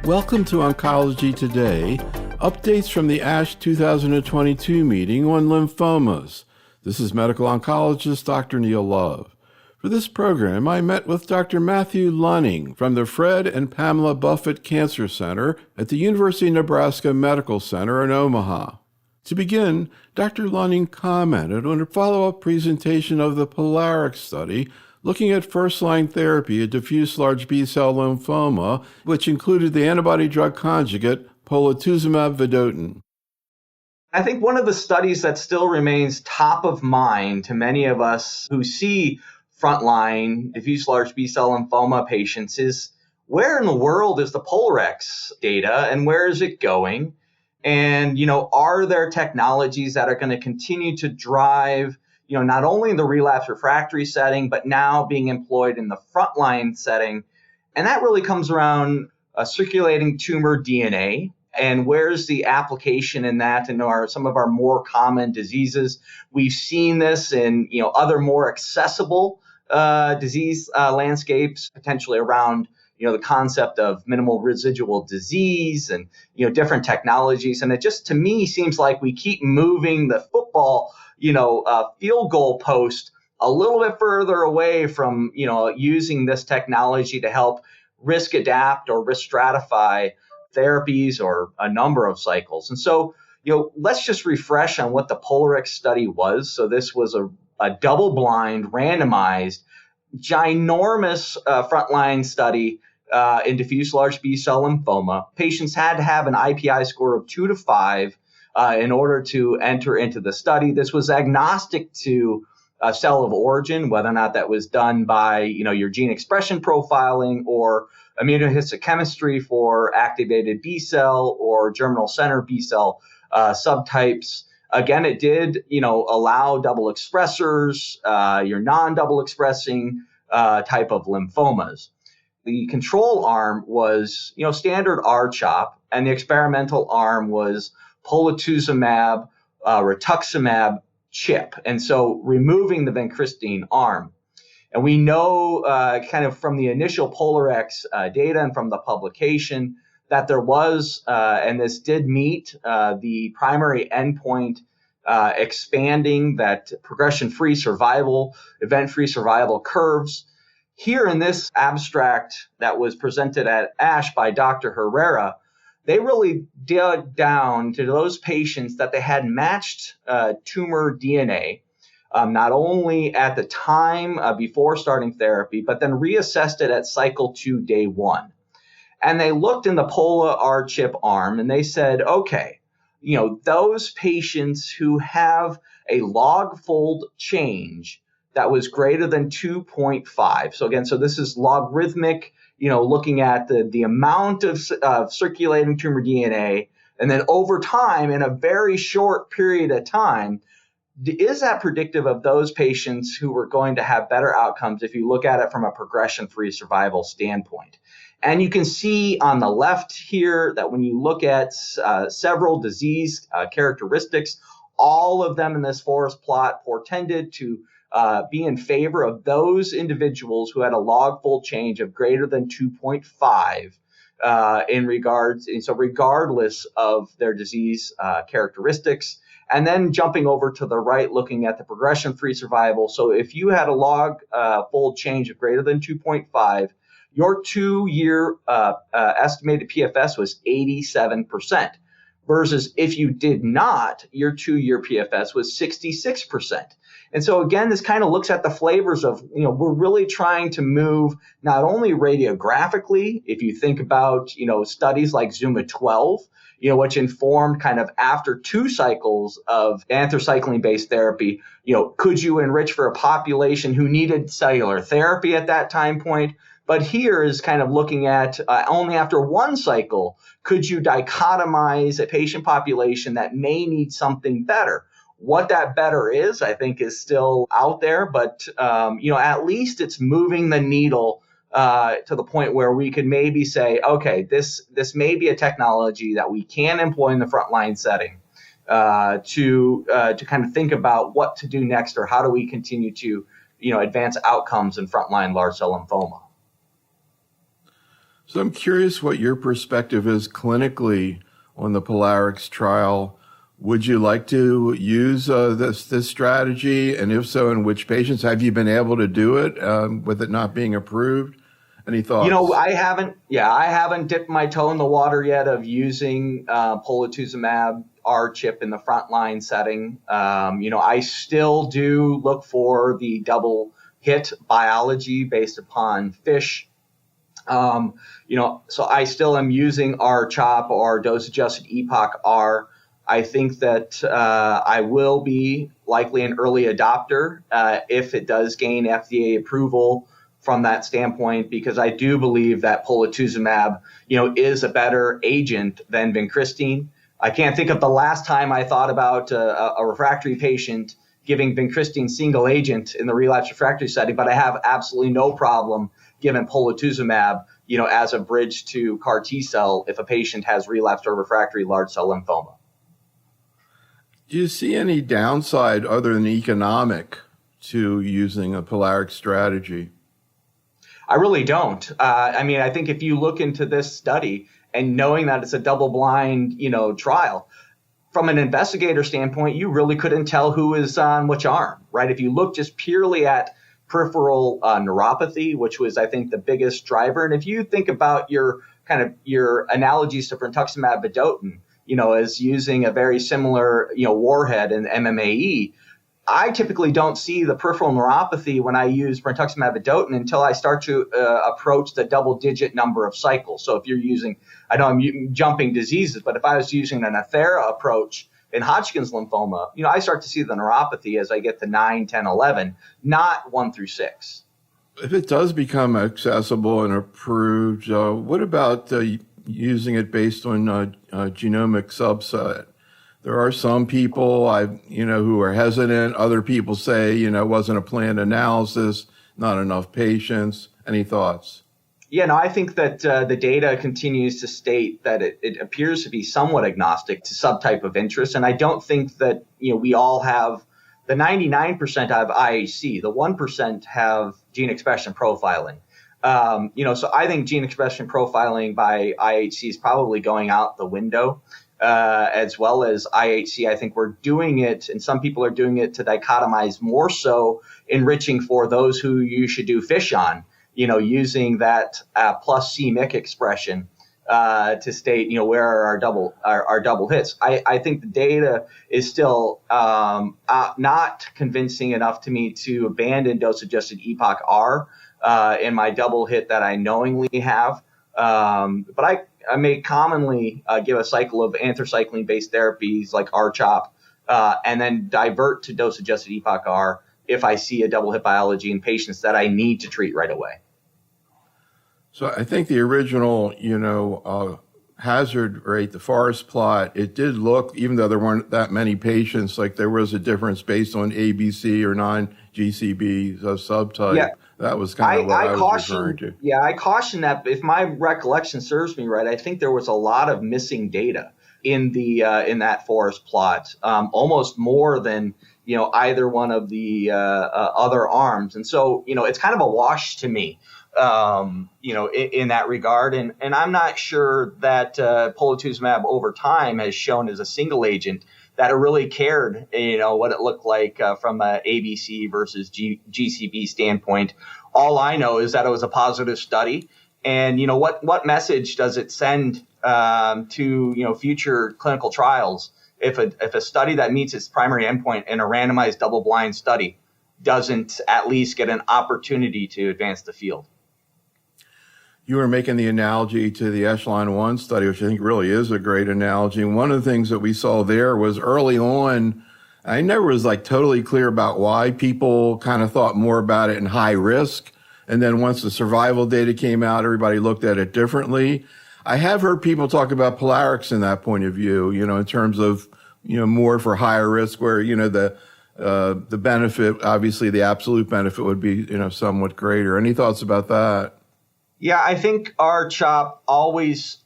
Welcome to Oncology Today, updates from the ASH 2022 meeting on lymphomas. This is medical oncologist Dr. Neil Love. For this program, I met with Dr. Matthew Lunning from the Fred and Pamela Buffett Cancer Center at the University of Nebraska Medical Center in Omaha. To begin, Dr. Lunning commented on a follow-up presentation of the POLARIX study looking at first-line therapy of diffuse large B-cell lymphoma, which included the antibody-drug conjugate polatuzumab vedotin. I think one of the studies that still remains top of mind to many of us who see frontline diffuse large B-cell lymphoma patients is where in the world is the POLARIX data and where is it going? And, are there technologies that are going to continue to drive not only in the relapse refractory setting, but now being employed in the frontline setting? And that really comes around circulating tumor DNA. And where's the application in that in some of our more common diseases? We've seen this in other more accessible disease landscapes, potentially around the concept of minimal residual disease and different technologies. And it just to me seems like we keep moving the football field goal post a little bit further away from, using this technology to help risk adapt or risk stratify therapies or a number of cycles. And so, let's just refresh on what the POLARIX study was. So this was a double-blind, randomized, ginormous frontline study in diffuse large B-cell lymphoma. Patients had to have an IPI score of 2 to 5 in order to enter into the study. This was agnostic to cell of origin, whether or not that was done by your gene expression profiling or immunohistochemistry for activated B cell or germinal center B cell subtypes. Again, it did allow double expressors, your non-double expressing type of lymphomas. The control arm was standard R-CHOP, and the experimental arm was polatuzumab, rituximab, CHIP, and so removing the vincristine arm. And we know kind of from the initial POLARIX data and from the publication that there was, and this did meet the primary endpoint, expanding that progression-free survival, event-free survival curves. Here in this abstract that was presented at ASH by Dr. Herrera, they really dug down to those patients that they had matched tumor DNA, not only at the time before starting therapy, but then reassessed it at cycle 2, day 1. And they looked in the POLA-R-CHIP arm and they said, okay, those patients who have a log fold change that was greater than 2.5. So again, this is logarithmic, looking at the amount of circulating tumor DNA, and then over time, in a very short period of time, is that predictive of those patients who are going to have better outcomes if you look at it from a progression-free survival standpoint? And you can see on the left here that when you look at several disease characteristics, all of them in this forest plot portended to be in favor of those individuals who had a log fold change of greater than 2.5 in regards, and so regardless of their disease characteristics. And then jumping over to the right, looking at the progression-free survival. So if you had a log fold change of greater than 2.5, your 2-year estimated PFS was 87%. Versus if you did not, your 2-year PFS was 66%. And so again, this kind of looks at the flavors of, we're really trying to move not only radiographically, if you think about, studies like ZUMA-12, which informed kind of after 2 cycles of anthracycline-based therapy, could you enrich for a population who needed cellular therapy at that time point? But here is kind of looking at only after 1 cycle, could you dichotomize a patient population that may need something better? What that better is, I think, is still out there, but at least it's moving the needle to the point where we could maybe say, okay, this may be a technology that we can employ in the frontline setting to kind of think about what to do next, or how do we continue to advance outcomes in frontline large cell lymphoma. So I'm curious what your perspective is clinically on the Polarix trial. Would you like to use this strategy? And if so, in which patients? Have you been able to do it with it not being approved? Any thoughts? I haven't dipped my toe in the water yet of using polatuzumab R-CHP in the frontline setting. I still do look for the double hit biology based upon FISH. So I still am using R-CHOP or dose-adjusted EPOCH-R. I think that I will be likely an early adopter if it does gain FDA approval from that standpoint, because I do believe that polatuzumab, is a better agent than vincristine. I can't think of the last time I thought about a refractory patient giving vincristine single agent in the relapse refractory setting, but I have absolutely no problem giving polatuzumab, as a bridge to CAR T cell if a patient has relapsed or refractory large cell lymphoma. Do you see any downside other than economic to using a Polarix strategy? I really don't. I think if you look into this study and knowing that it's a double-blind, trial, from an investigator standpoint, you really couldn't tell who is on which arm, right? If you look just purely at peripheral neuropathy, which was, I think, the biggest driver, and if you think about your analogies to brentuximab vedotin, as using a very similar, warhead in MMAE, I typically don't see the peripheral neuropathy when I use brentuximab vedotin until I start to approach the double-digit number of cycles. So if you're using, I know I'm jumping diseases, but if I was using an Athera approach in Hodgkin's lymphoma, I start to see the neuropathy as I get to 9, 10, 11, not 1 through 6. If it does become accessible and approved, what about using it based on genomic subset? There are some people who are hesitant. Other people say, it wasn't a planned analysis, not enough patients. Any thoughts? Yeah, no, I think that the data continues to state that it appears to be somewhat agnostic to subtype of interest. And I don't think that, we all have the 99% have IHC, the 1% have gene expression profiling. So I think gene expression profiling by IHC is probably going out the window. As well as IHC. I think we're doing it, and some people are doing it to dichotomize more so enriching for those who you should do FISH on, using that plus c-MYC expression to state, where are our double hits. I think the data is still not convincing enough to me to abandon dose-adjusted EPOCH-R in my double hit that I knowingly have. But I may commonly give a cycle of anthracycline-based therapies like R-CHOP and then divert to dose-adjusted EPOCH-R if I see a double hit biology in patients that I need to treat right away. So I think the original, hazard rate, the forest plot, it did look, even though there weren't that many patients, like there was a difference based on ABC or non-GCB subtype. Yeah. That was kind of what I was referring to. Yeah, I caution that if my recollection serves me right, I think there was a lot of missing data in in that forest plot, almost more than either one of the other arms, and so it's kind of a wash to me, in that regard, and I'm not sure that polatuzumab over time has shown as a single agent that it really cared, what it looked like from a ABC versus GCB standpoint. All I know is that it was a positive study, and what message does it send to future clinical trials if a study that meets its primary endpoint in a randomized double-blind study doesn't at least get an opportunity to advance the field? You were making the analogy to the Echelon 1 study, which I think really is a great analogy. And one of the things that we saw there was early on, I never was totally clear about why people kind of thought more about it in high risk. And then once the survival data came out, everybody looked at it differently. I have heard people talk about Polarix in that point of view, in terms of, more for higher risk where, the benefit, obviously the absolute benefit would be, somewhat greater. Any thoughts about that? Yeah, I think R-CHOP always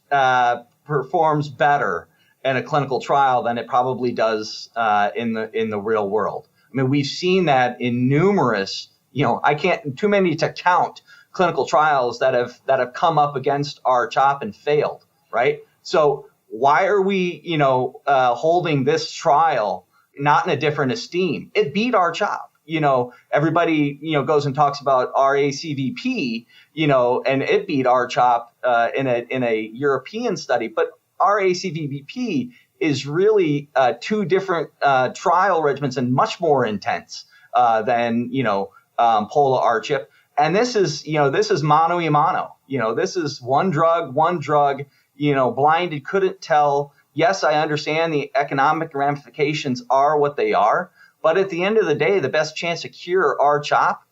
performs better in a clinical trial than it probably does in the real world. I mean, we've seen that in numerous, I can't too many to count clinical trials that have come up against R-CHOP and failed, right? So why are we, holding this trial not in a different esteem? It beat R-CHOP. Everybody, goes and talks about RACVP, and it beat R-CHOP in a European study. But RACVP is really two different trial regimens and much more intense than Pola R-CHP. And this is mano a mano. This is one drug, blinded, couldn't tell. Yes, I understand the economic ramifications are what they are, but at the end of the day, the best chance to cure R-CHOP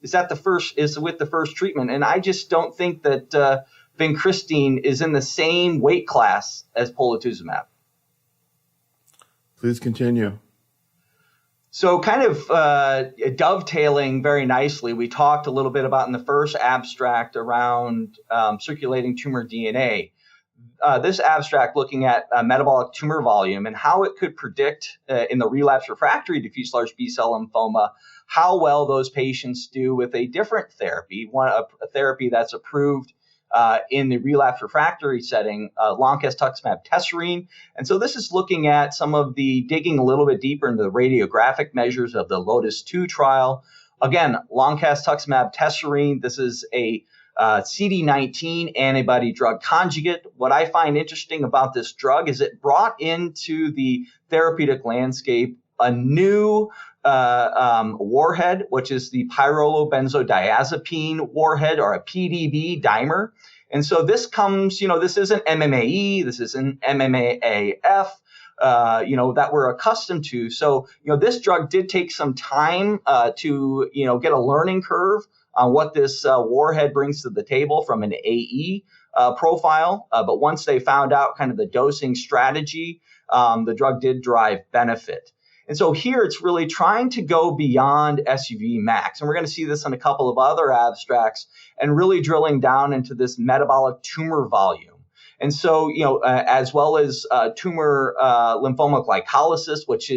is with the first treatment. And I just don't think that vincristine is in the same weight class as polatuzumab. Please continue. So kind of dovetailing very nicely, we talked a little bit about in the first abstract around circulating tumor DNA. This abstract looking at metabolic tumor volume and how it could predict in the relapse refractory diffuse large B-cell lymphoma how well those patients do with a different therapy, a therapy that's approved in the relapse refractory setting, loncastuximab tesirine. And so this is looking at digging a little bit deeper into the radiographic measures of the LOTUS-2 trial. Again, loncastuximab tesirine, this is a CD19 antibody drug conjugate. What I find interesting about this drug is it brought into the therapeutic landscape a new warhead, which is the pyrrolobenzodiazepine warhead, or a PDB dimer. And so this comes, this isn't MMAE, this isn't MMAAF, that we're accustomed to. So, this drug did take some time to, get a learning curve on what this warhead brings to the table from an AE profile. But once they found out kind of the dosing strategy, the drug did drive benefit. And so here it's really trying to go beyond SUV max. And we're going to see this in a couple of other abstracts and really drilling down into this metabolic tumor volume. And so, as well as tumor lymphoma glycolysis, which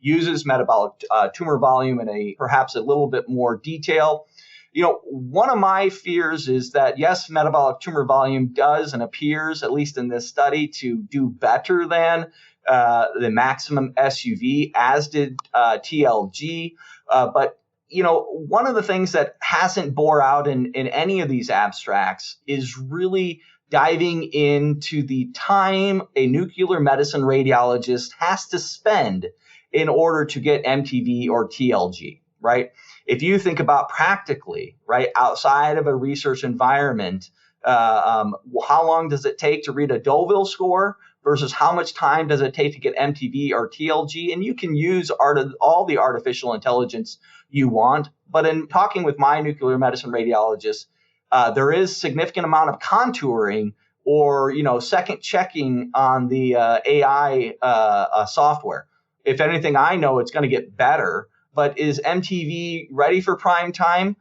uses metabolic tumor volume in perhaps a little bit more detail. One of my fears is that, yes, metabolic tumor volume does and appears, at least in this study, to do better than the maximum SUV, as did TLG. But, one of the things that hasn't bore out in any of these abstracts is really diving into the time a nuclear medicine radiologist has to spend in order to get MTV or TLG, right? If you think about practically, right, outside of a research environment, how long does it take to read a Deauville score versus how much time does it take to get MTV or TLG? And you can use all the artificial intelligence you want. But in talking with my nuclear medicine radiologist, there is significant amount of contouring or, second checking on the AI software. If anything, I know it's going to get better. But is MTV ready for prime time?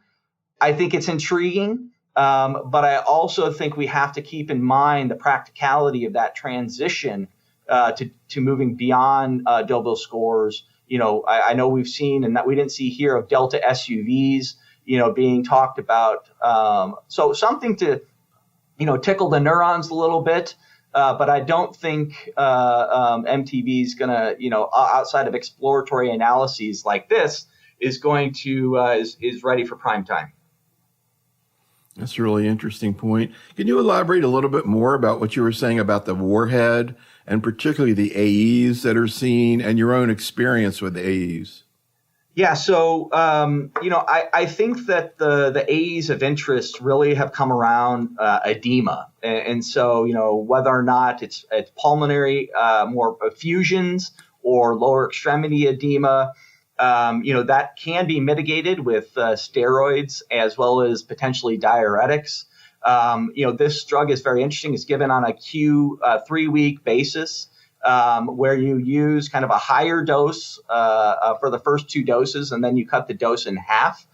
I think it's intriguing. But I also think we have to keep in mind the practicality of that transition to moving beyond Deauville scores. I know we've seen, and that we didn't see here, of delta SUVs, being talked about. So something to, tickle the neurons a little bit. But I don't think MTV is going to, outside of exploratory analyses like this, is going to is ready for prime time. That's a really interesting point. Can you elaborate a little bit more about what you were saying about the warhead and particularly the AEs that are seen and your own experience with AEs? Yeah, so, I think that the AEs of interest really have come around edema. And so, whether or not it's pulmonary, more effusions or lower extremity edema, that can be mitigated with steroids as well as potentially diuretics. This drug is very interesting. It's given on a Q3-week basis, where you use kind of a higher dose for the first 2 doses, and then you cut the dose in half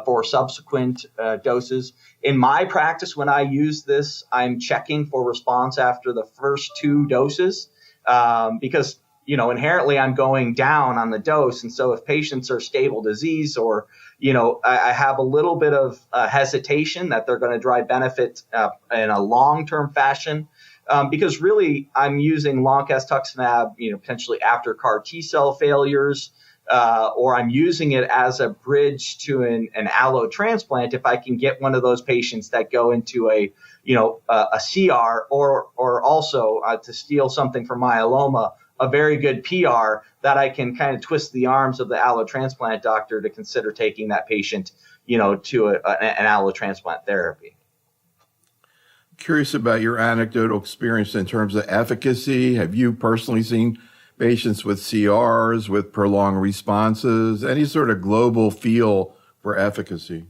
for subsequent doses. In my practice, when I use this, I'm checking for response after the first 2 doses because inherently I'm going down on the dose. And so if patients are stable disease or, I have a little bit of hesitation that they're going to drive benefit in a long-term fashion. Because really, I'm using loncastuximab, potentially after CAR T-cell failures, or I'm using it as a bridge to an allo transplant if I can get one of those patients that go into a CR, or also to steal something from myeloma, a very good PR that I can kind of twist the arms of the allo transplant doctor to consider taking that patient, to an allo transplant therapy. Curious about your anecdotal experience in terms of efficacy. Have you personally seen patients with CRs, with prolonged responses, any sort of global feel for efficacy?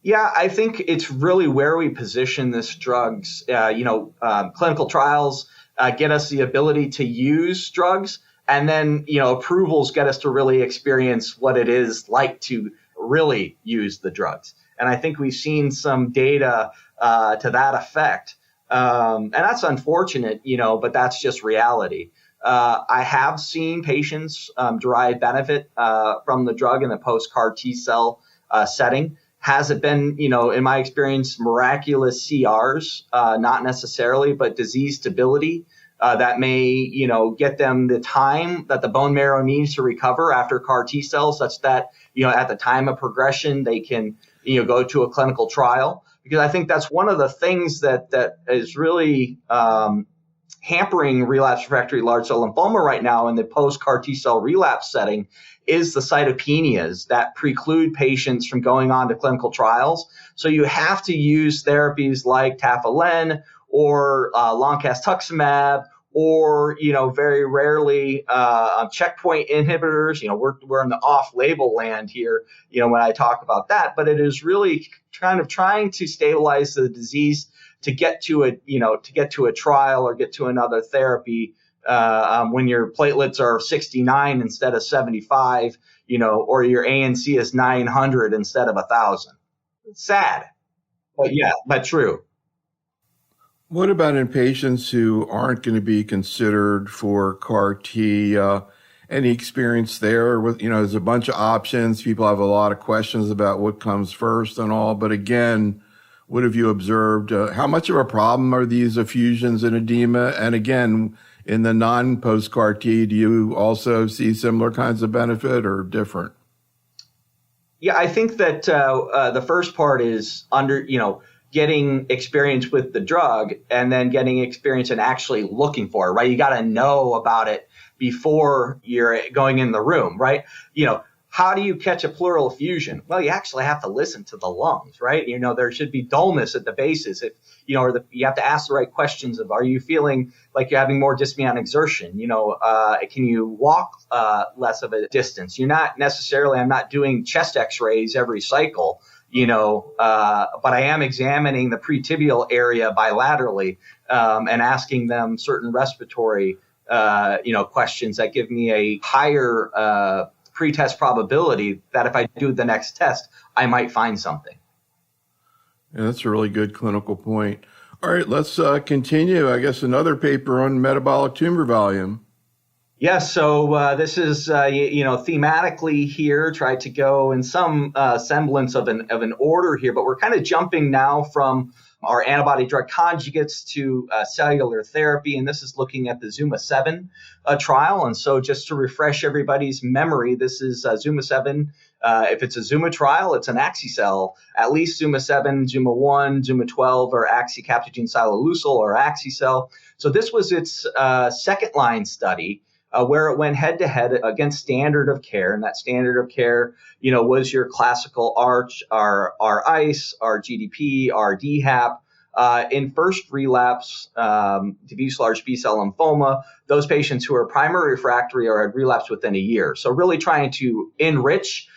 Yeah, I think it's really where we position this drugs. Clinical trials get us the ability to use drugs, and then, approvals get us to really experience what it is like to really use the drugs. And I think we've seen some data to that effect. And that's unfortunate, but that's just reality. I have seen patients derive benefit from the drug in the post-CAR T-cell setting. Has it been, in my experience, miraculous CRs? Not necessarily, but disease stability that may, get them the time that the bone marrow needs to recover after CAR T-cells, such that, at the time of progression, they can, go to a clinical trial. Because I think that's one of the things that is really hampering relapse refractory large cell lymphoma right now in the post-CAR T-cell relapse setting is the cytopenias that preclude patients from going on to clinical trials. So you have to use therapies like tafelen or loncastuximab, or, very rarely checkpoint inhibitors. We're in the off-label land here, when I talk about that, but it is really kind of trying to stabilize the disease to get to a trial or get to another therapy when your platelets are 69 instead of 75, or your ANC is 900 instead of 1,000. It's sad, but true. What about in patients who aren't going to be considered for CAR T? Any experience there with, there's a bunch of options. People have a lot of questions about what comes first and all. But again, what have you observed? How much of a problem are these effusions and edema? And again, in the non-post-CAR T, do you also see similar kinds of benefit or different? Yeah, I think that the first part is getting experience with the drug, and then getting experience in actually looking for it, right? You got to know about it before you're going in the room, right? How do you catch a pleural effusion? Well, you actually have to listen to the lungs, right? There should be dullness at the bases. If, you have to ask the right questions of, are you feeling like you're having more dyspnea on exertion? Can you walk less of a distance? I'm not doing chest x-rays every cycle, but I am examining the pretibial area bilaterally and asking them certain respiratory, questions that give me a higher pretest probability that if I do the next test, I might find something. Yeah, that's a really good clinical point. All right, let's continue. I guess another paper on metabolic tumor volume. Yes, so this is, thematically here, try to go in some semblance of an order here, but we're kind of jumping now from our antibody drug conjugates to cellular therapy, and this is looking at the ZUMA-7 trial. And so just to refresh everybody's memory, this is ZUMA-7. If it's a ZUMA trial, it's an axicell. At least ZUMA-7, ZUMA-1, ZUMA-12 are axicaptogene silolysyl or axicell. So this was its second-line study, where it went head-to-head against standard of care. And that standard of care, was your classical ARCH, our ICE, our GDP, our DHAP. In first relapse, diffuse large B-cell lymphoma, those patients who are primary refractory or had relapsed within a year. So really trying to enrich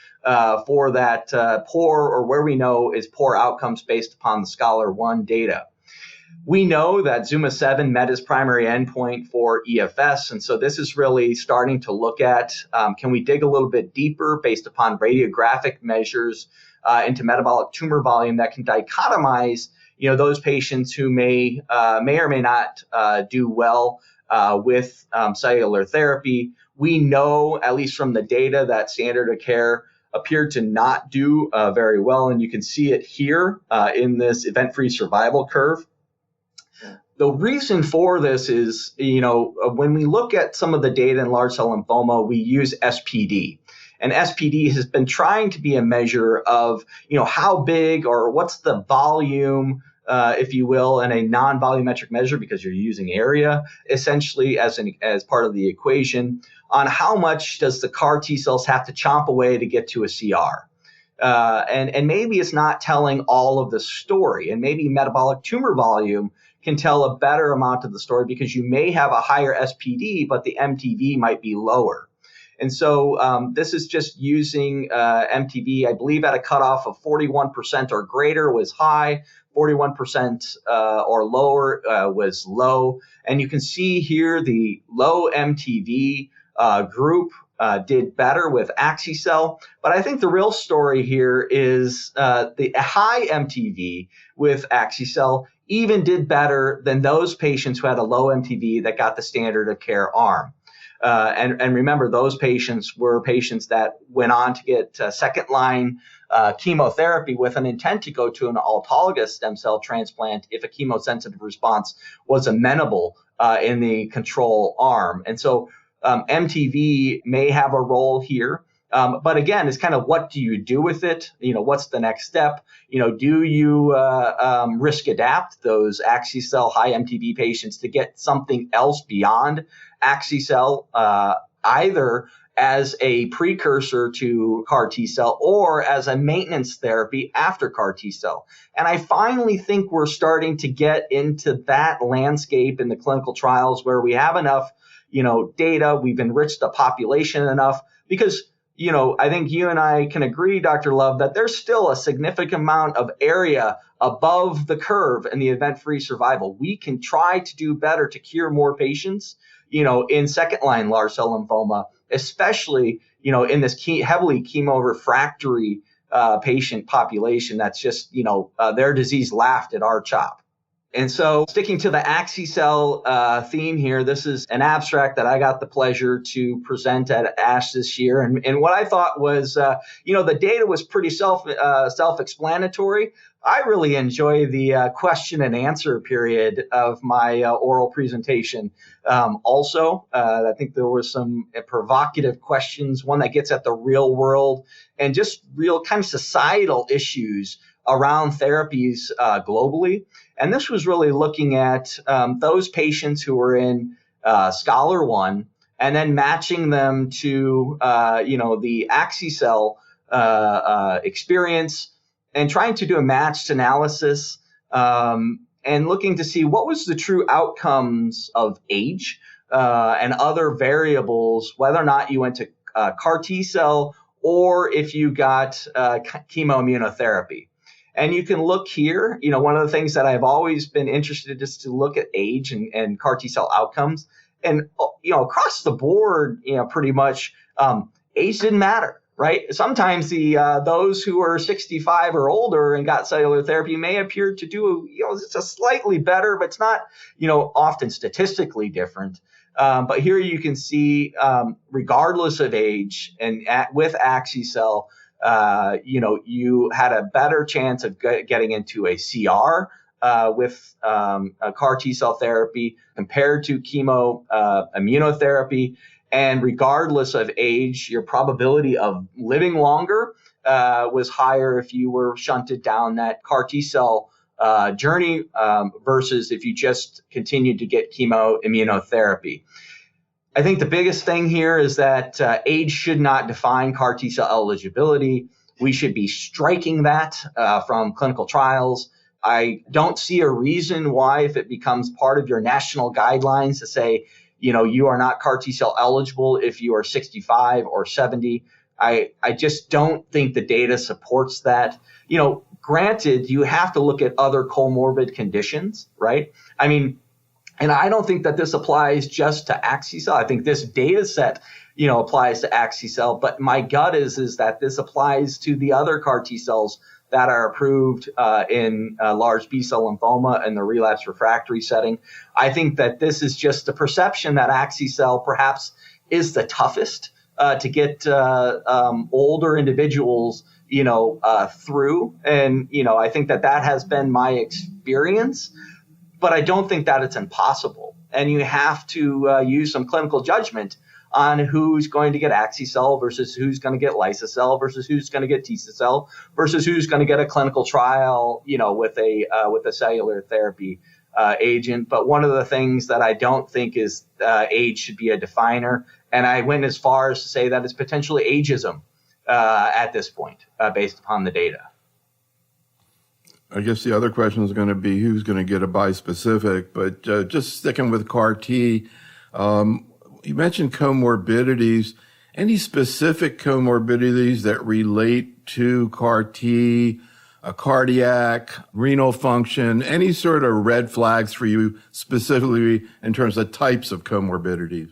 for that poor, or where we know is poor outcomes based upon the SCHOLAR-1 data. We know that ZUMA-7 met its primary endpoint for EFS, and so this is really starting to look at, can we dig a little bit deeper based upon radiographic measures into metabolic tumor volume that can dichotomize, those patients who may or may not do well with cellular therapy. We know, at least from the data, that standard of care appeared to not do very well. And you can see it here in this event-free survival curve. The reason for this is, when we look at some of the data in large cell lymphoma, we use SPD. And SPD has been trying to be a measure of, how big or what's the volume, if you will, in a non-volumetric measure, because you're using area essentially as part of the equation, on how much does the CAR T cells have to chomp away to get to a CR. And maybe it's not telling all of the story, and maybe metabolic tumor volume can tell a better amount of the story, because you may have a higher SPD, but the MTV might be lower. And so this is just using MTV, I believe at a cutoff of 41% or greater was high, 41% or lower was low. And you can see here the low MTV group did better with axi-cel. But I think the real story here is the high MTV with axi-cel even did better than those patients who had a low MTV that got the standard of care arm. And remember, those patients were patients that went on to get second-line chemotherapy with an intent to go to an autologous stem cell transplant if a chemosensitive response was amenable in the control arm. And so MTV may have a role here. But again, it's kind of, what do you do with it? What's the next step? Do you risk adapt those axi-cel high MTV patients to get something else beyond axi-cel, either as a precursor to CAR T-cell or as a maintenance therapy after CAR T-cell? And I finally think we're starting to get into that landscape in the clinical trials where we have enough, data, we've enriched the population enough, because I think you and I can agree, Dr. Love, that there's still a significant amount of area above the curve in the event-free survival. We can try to do better to cure more patients, in second-line large cell lymphoma, especially, in this heavily chemo-refractory patient population that's just, their disease laughed at our CHOP. And so, sticking to the axi-cell theme here, this is an abstract that I got the pleasure to present at ASH this year. And what I thought was, the data was pretty self-explanatory. I really enjoy the question and answer period of my oral presentation. Also, I think there were some provocative questions, one that gets at the real world and just real kind of societal issues around therapies globally. And this was really looking at those patients who were in Scholar 1 and then matching them to, the axi-cel experience and trying to do a matched analysis and looking to see what was the true outcomes of age and other variables, whether or not you went to CAR T-cell or if you got chemoimmunotherapy. And you can look here, one of the things that I've always been interested in is to look at age and CAR T-cell outcomes. And, across the board, pretty much age didn't matter, right? Sometimes those who are 65 or older and got cellular therapy may appear to do, it's a slightly better, but it's not, often statistically different. But here you can see, regardless of age and with axi-cel, you had a better chance of getting into a CR with a CAR T-cell therapy compared to chemo immunotherapy. And regardless of age, your probability of living longer was higher if you were shunted down that CAR T-cell journey versus if you just continued to get chemo immunotherapy. I think the biggest thing here is that age should not define CAR T-cell eligibility. We should be striking that from clinical trials. I don't see a reason why, if it becomes part of your national guidelines to say, you are not CAR T-cell eligible if you are 65 or 70. I just don't think the data supports that. Granted, you have to look at other comorbid conditions, right? And I don't think that this applies just to axi-cel. I think this data set, applies to axi-cel. But my gut is that this applies to the other CAR T-cells that are approved in large B-cell lymphoma in the relapse refractory setting. I think that this is just the perception that axi-cel perhaps is the toughest to get older individuals, through. And, I think that has been my experience, but I don't think that it's impossible. And you have to use some clinical judgment on who's going to get axi-cel versus who's going to get lyso-cel versus who's going to get T-cell versus who's going to get a clinical trial, with a cellular therapy agent. But one of the things that I don't think is age should be a definer. And I went as far as to say that it's potentially ageism at this point, based upon the data. I guess the other question is going to be who's going to get a bispecific, but just sticking with CAR T, you mentioned comorbidities. Any specific comorbidities that relate to CAR T, cardiac, renal function, any sort of red flags for you specifically in terms of types of comorbidities?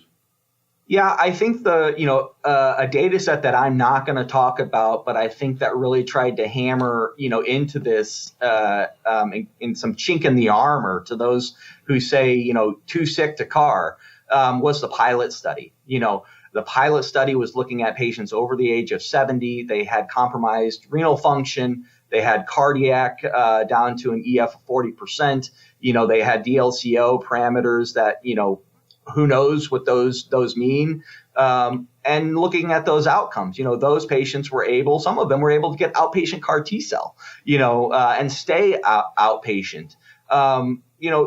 Yeah, I think a data set that I'm not going to talk about, but I think that really tried to hammer, into this in some chink in the armor to those who say, too sick to CAR, was the pilot study. The pilot study was looking at patients over the age of 70. They had compromised renal function. They had cardiac down to an EF of 40%. They had DLCO parameters that, who knows what those mean. And looking at those outcomes, those patients some of them were able to get outpatient CAR T-cell, and stay outpatient.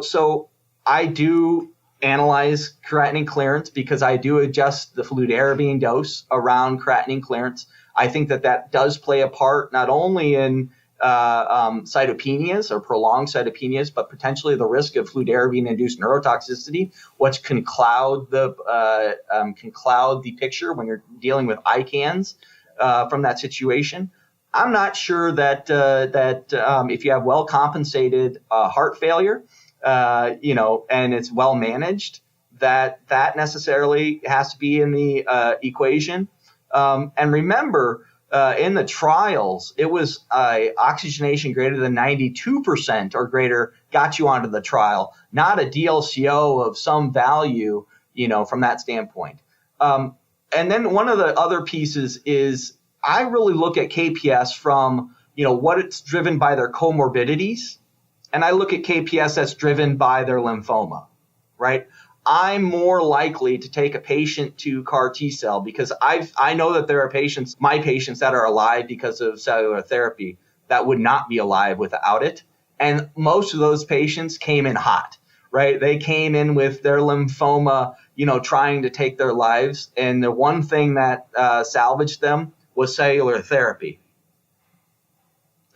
So I do analyze creatinine clearance because I do adjust the fludarabine dose around creatinine clearance. I think that does play a part not only in cytopenias or prolonged cytopenias, but potentially the risk of fludarabine-induced neurotoxicity, which can cloud the picture when you're dealing with ICANS from that situation. I'm not sure that if you have well-compensated heart failure, and it's well managed, that necessarily has to be in the equation. And remember, in the trials, it was oxygenation greater than 92% or greater got you onto the trial, not a DLCO of some value, from that standpoint. And then one of the other pieces is I really look at KPS from, what it's driven by their comorbidities. And I look at KPS that's driven by their lymphoma, right? I'm more likely to take a patient to CAR T-cell because I know that there are my patients that are alive because of cellular therapy that would not be alive without it. And most of those patients came in hot, right? They came in with their lymphoma, trying to take their lives. And the one thing that salvaged them was cellular therapy.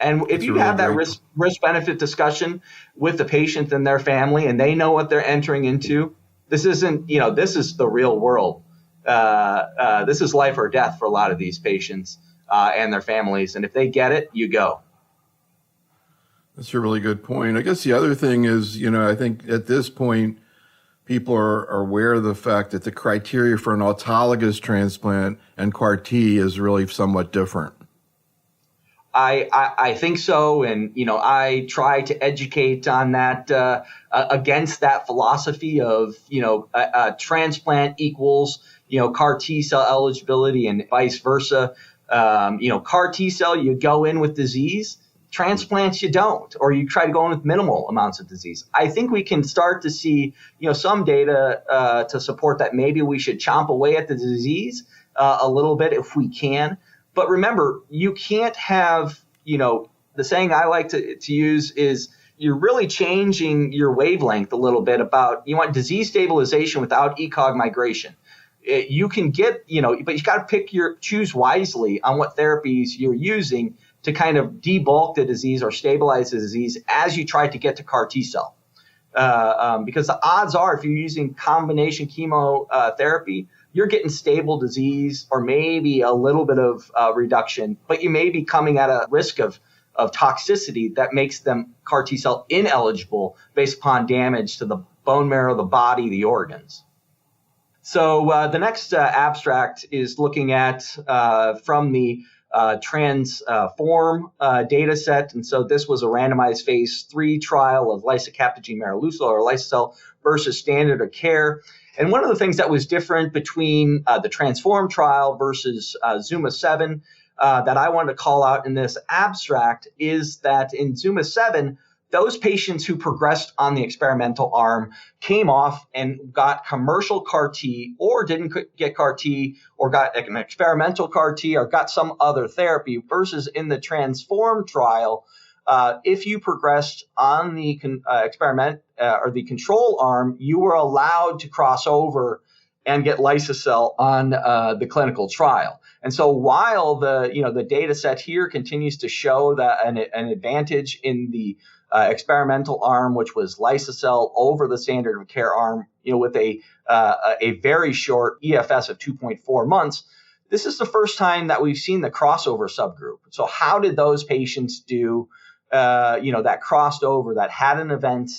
And if you have that risk-benefit discussion with the patient and their family, and they know what they're entering into, this isn't, this is the real world. This is life or death for a lot of these patients and their families. And if they get it, you go. That's a really good point. I guess the other thing is, I think at this point, people are aware of the fact that the criteria for an autologous transplant and CAR T is really somewhat different. I think so. And, I try to educate on that against that philosophy of, transplant equals, CAR T-cell eligibility and vice versa. CAR T-cell, you go in with disease. Transplants, you don't, or you try to go in with minimal amounts of disease. I think we can start to see, some data to support that maybe we should chomp away at the disease a little bit if we can. But remember, you can't have, the saying I like to use is you're really changing your wavelength a little bit about you want disease stabilization without ECOG migration. You can get, but you got to choose wisely on what therapies you're using to kind of debulk the disease or stabilize the disease as you try to get to CAR T-cell. Because the odds are if you're using combination chemotherapy, you're getting stable disease or maybe a little bit of reduction, but you may be coming at a risk of toxicity that makes them CAR T-cell ineligible based upon damage to the bone marrow, the body, the organs. So the next abstract is looking at from the transform data set. And so this was a randomized phase 3 trial of lisocabtagene maraleucel or liso-cel versus standard of care. And one of the things that was different between the Transform trial versus ZUMA-7 that I wanted to call out in this abstract is that in ZUMA-7, those patients who progressed on the experimental arm came off and got commercial CAR T or didn't get CAR T or got an experimental CAR T or got some other therapy versus in the Transform trial, if you progressed on the experiment or the control arm, you were allowed to cross over and get liso-cel on the clinical trial. And so while the data set here continues to show that an advantage in the experimental arm, which was liso-cel over the standard of care arm, with a very short EFS of 2.4 months, this is the first time that we've seen the crossover subgroup. So how did those patients do, that crossed over, that had an event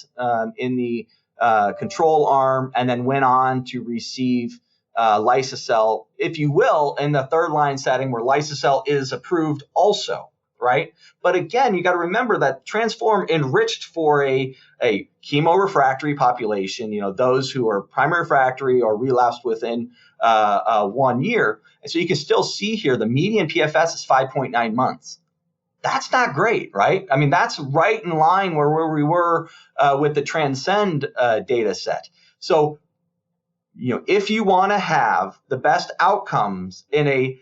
in the control arm and then went on to receive liso-cel, if you will, in the third line setting where liso-cel is approved also, right? But again, you got to remember that Transform enriched for a chemo-refractory population, those who are primary refractory or relapsed within 1 year. And so you can still see here the median PFS is 5.9 months. That's not great, right? I mean, that's right in line where we were with the Transcend data set. So, if you want to have the best outcomes in a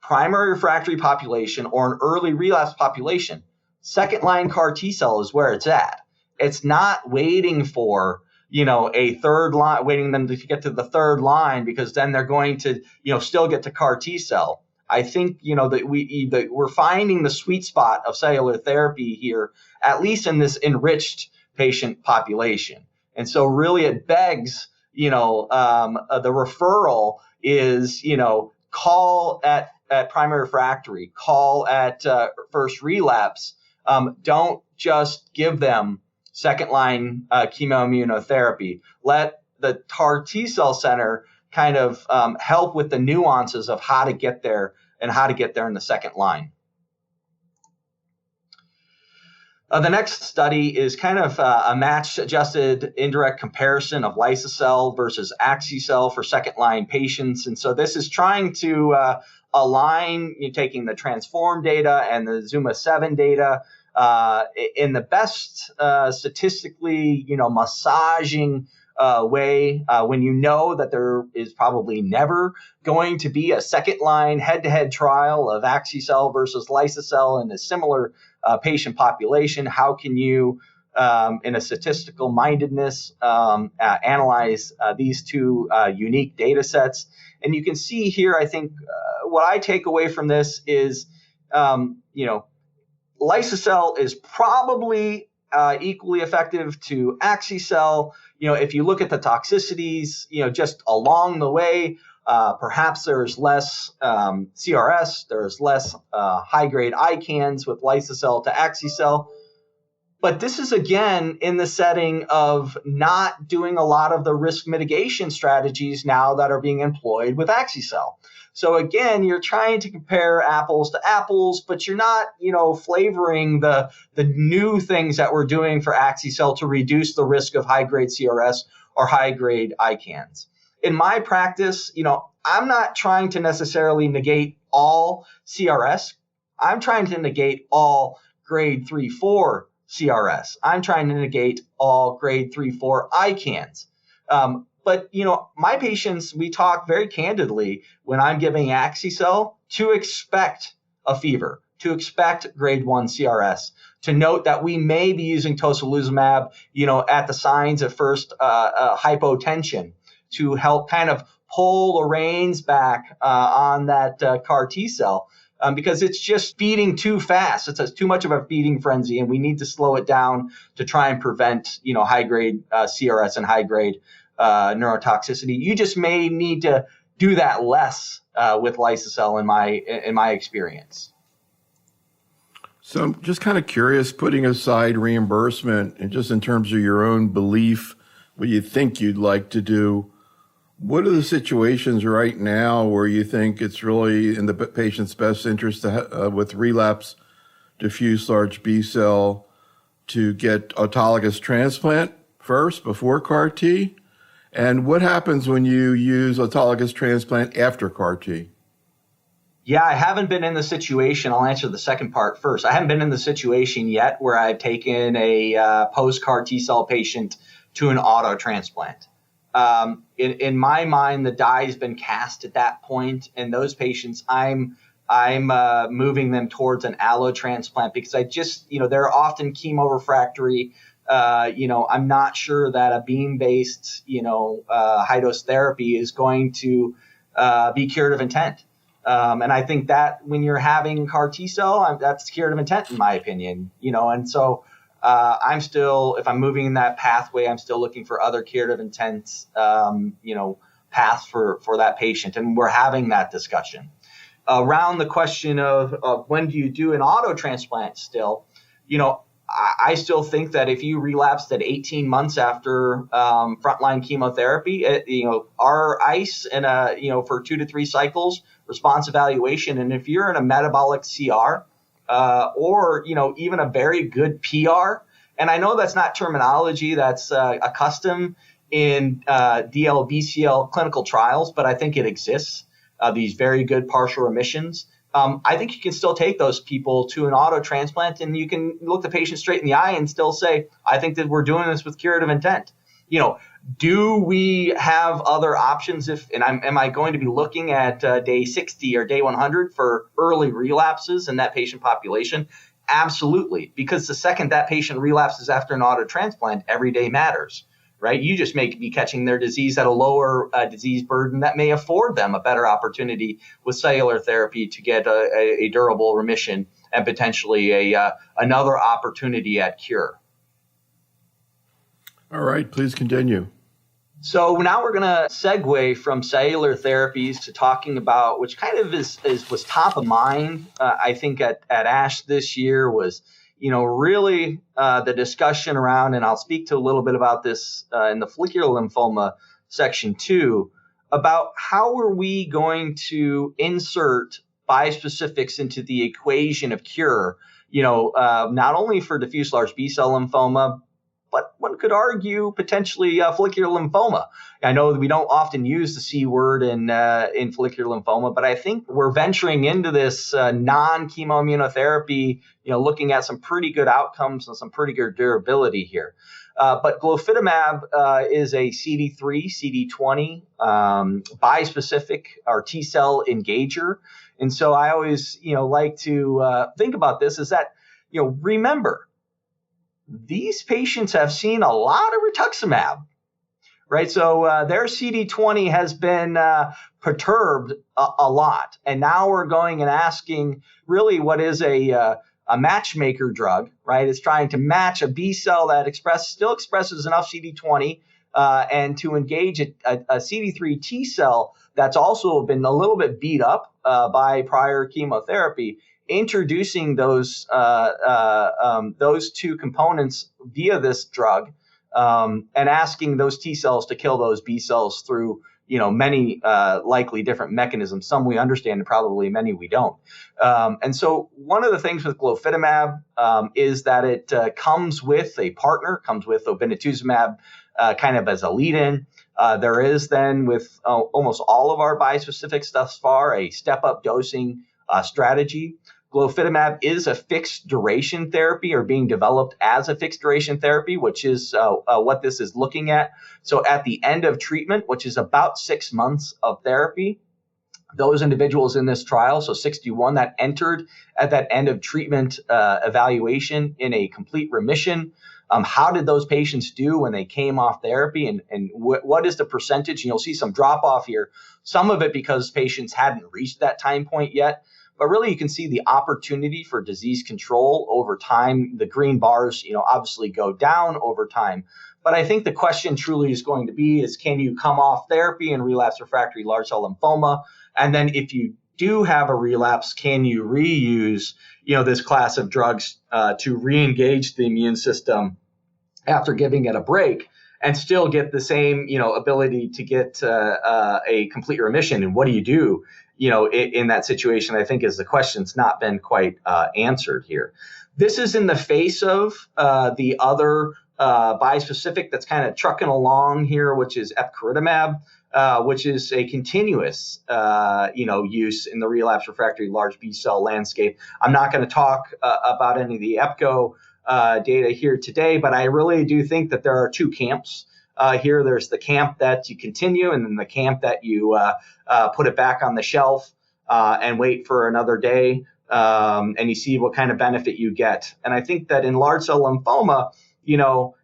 primary refractory population or an early relapse population, second line CAR T cell is where it's at. It's not waiting for, a third line, waiting them to get to the third line because then they're going to, still get to CAR T cell. I think, that we're finding the sweet spot of cellular therapy here, at least in this enriched patient population. And so really it begs, the referral is, call at primary refractory, call at first relapse. Don't just give them second line chemoimmunotherapy. Let the CAR T cell center kind of help with the nuances of how to get there and how to get there in the second line. The next study is kind of a match-adjusted indirect comparison of liso-cel versus axi-cel for second-line patients. And so this is trying to align, taking the Transform data and the ZUMA-7 data in the best statistically, massaging way when you know that there is probably never going to be a second-line head-to-head trial of axi-cel versus liso-cel in a similar patient population. How can you, in a statistical mindedness, analyze these two unique data sets? And you can see here, I think, what I take away from this is, liso-cel is probably equally effective to axi-cel. If you look at the toxicities, just along the way, perhaps there's less CRS, there's less high-grade ICANS with liso-cel to axi-cel. But this is, again, in the setting of not doing a lot of the risk mitigation strategies now that are being employed with axi-cel. So again, you're trying to compare apples to apples, but you're not, flavoring the new things that we're doing for axi-cel to reduce the risk of high-grade CRS or high-grade ICANS. In my practice, I'm not trying to necessarily negate all CRS. I'm trying to negate all grade 3-4 CRS. I'm trying to negate all grade 3-4 ICANS. But, my patients, we talk very candidly when I'm giving axi-cel to expect a fever, to expect grade 1 CRS, to note that we may be using tocilizumab, at the signs of first hypotension to help kind of pull the reins back on that CAR T cell. Because it's just feeding too fast. It's too much of a feeding frenzy, and we need to slow it down to try and prevent, high-grade CRS and high-grade neurotoxicity. You just may need to do that less with liso-cel in my experience. So I'm just kind of curious, putting aside reimbursement and just in terms of your own belief, what you think you'd like to do, what are the situations right now where you think it's really in the patient's best interest to with relapse diffuse large B-cell to get autologous transplant first before CAR T? And what happens when you use autologous transplant after CAR T? Yeah, I haven't been in the situation. I'll answer the second part first. I haven't been in the situation yet where I've taken a post-CAR T-cell patient to an auto transplant. In my mind, the die has been cast at that point, and those patients, I'm moving them towards an allo transplant because I just, they're often chemo refractory. I'm not sure that a beam-based, high dose therapy is going to be curative intent. And I think that when you're having CAR T cell, that's curative intent in my opinion, and so I'm still, if I'm moving in that pathway, I'm still looking for other curative intents, paths for that patient. And we're having that discussion around the question of when do you do an auto transplant still, I still think that if you relapsed at 18 months after frontline chemotherapy, our ICE and for 2 to 3 cycles response evaluation, and if you're in a metabolic CR or even a very good PR, and I know that's not terminology that's accustomed in DLBCL clinical trials, but I think it exists. These very good partial remissions. I think you can still take those people to an auto transplant, and you can look the patient straight in the eye and still say, I think that we're doing this with curative intent. Do we have other options am I going to be looking at day 60 or day 100 for early relapses in that patient population? Absolutely, because the second that patient relapses after an auto transplant, every day matters. Right? You just may be catching their disease at a lower disease burden that may afford them a better opportunity with cellular therapy to get a durable remission and potentially another opportunity at cure. All right, please continue. So now we're going to segue from cellular therapies to talking about, which kind of was top of mind, I think at ASH this year was really the discussion around, and I'll speak to a little bit about this in the follicular lymphoma section too, about how are we going to insert bispecifics into the equation of cure, not only for diffuse large B-cell lymphoma, but one could argue potentially follicular lymphoma. I know that we don't often use the C word in follicular lymphoma, but I think we're venturing into this non-chemoimmunotherapy, looking at some pretty good outcomes and some pretty good durability here. But glofitamab is a CD3, CD20 bispecific or T-cell engager. And so I always, like to think about this is that, remember, these patients have seen a lot of rituximab, right? So their CD20 has been perturbed a lot. And now we're going and asking really what is a matchmaker drug, right? It's trying to match a B cell that still expresses enough CD20 and to engage a CD3 T cell that's also been a little bit beat up by prior chemotherapy. Introducing those two components via this drug and asking those T cells to kill those B cells through many likely different mechanisms. Some we understand and probably many we don't. And so one of the things with glofitamab is that it comes with a partner, comes with obinutuzumab kind of as a lead-in. There is then with almost all of our bispecifics thus far a step-up dosing strategy. Glofitamab is a fixed duration therapy or being developed as a fixed duration therapy, which is what this is looking at. So at the end of treatment, which is about 6 months of therapy, those individuals in this trial, so 61 that entered at that end of treatment evaluation in a complete remission, how did those patients do when they came off therapy and what is the percentage? And you'll see some drop off here, some of it because patients hadn't reached that time point yet. But really, you can see the opportunity for disease control over time. The green bars, obviously go down over time. But I think the question truly is going to be is, can you come off therapy in relapse refractory large cell lymphoma? And then if you do have a relapse, can you reuse, this class of drugs to re-engage the immune system after giving it a break and still get the same, ability to get a complete remission? And what do you do? In that situation, I think is the question's not been quite answered here. This is in the face of the other bispecific that's kind of trucking along here, which is epcoritamab, which is a continuous, use in the relapse refractory large B cell landscape. I'm not going to talk about any of the EPCO data here today, but I really do think that there are two camps. Here, there's the camp that you continue, and then the camp that you put it back on the shelf and wait for another day, and you see what kind of benefit you get. And I think that in large cell lymphoma,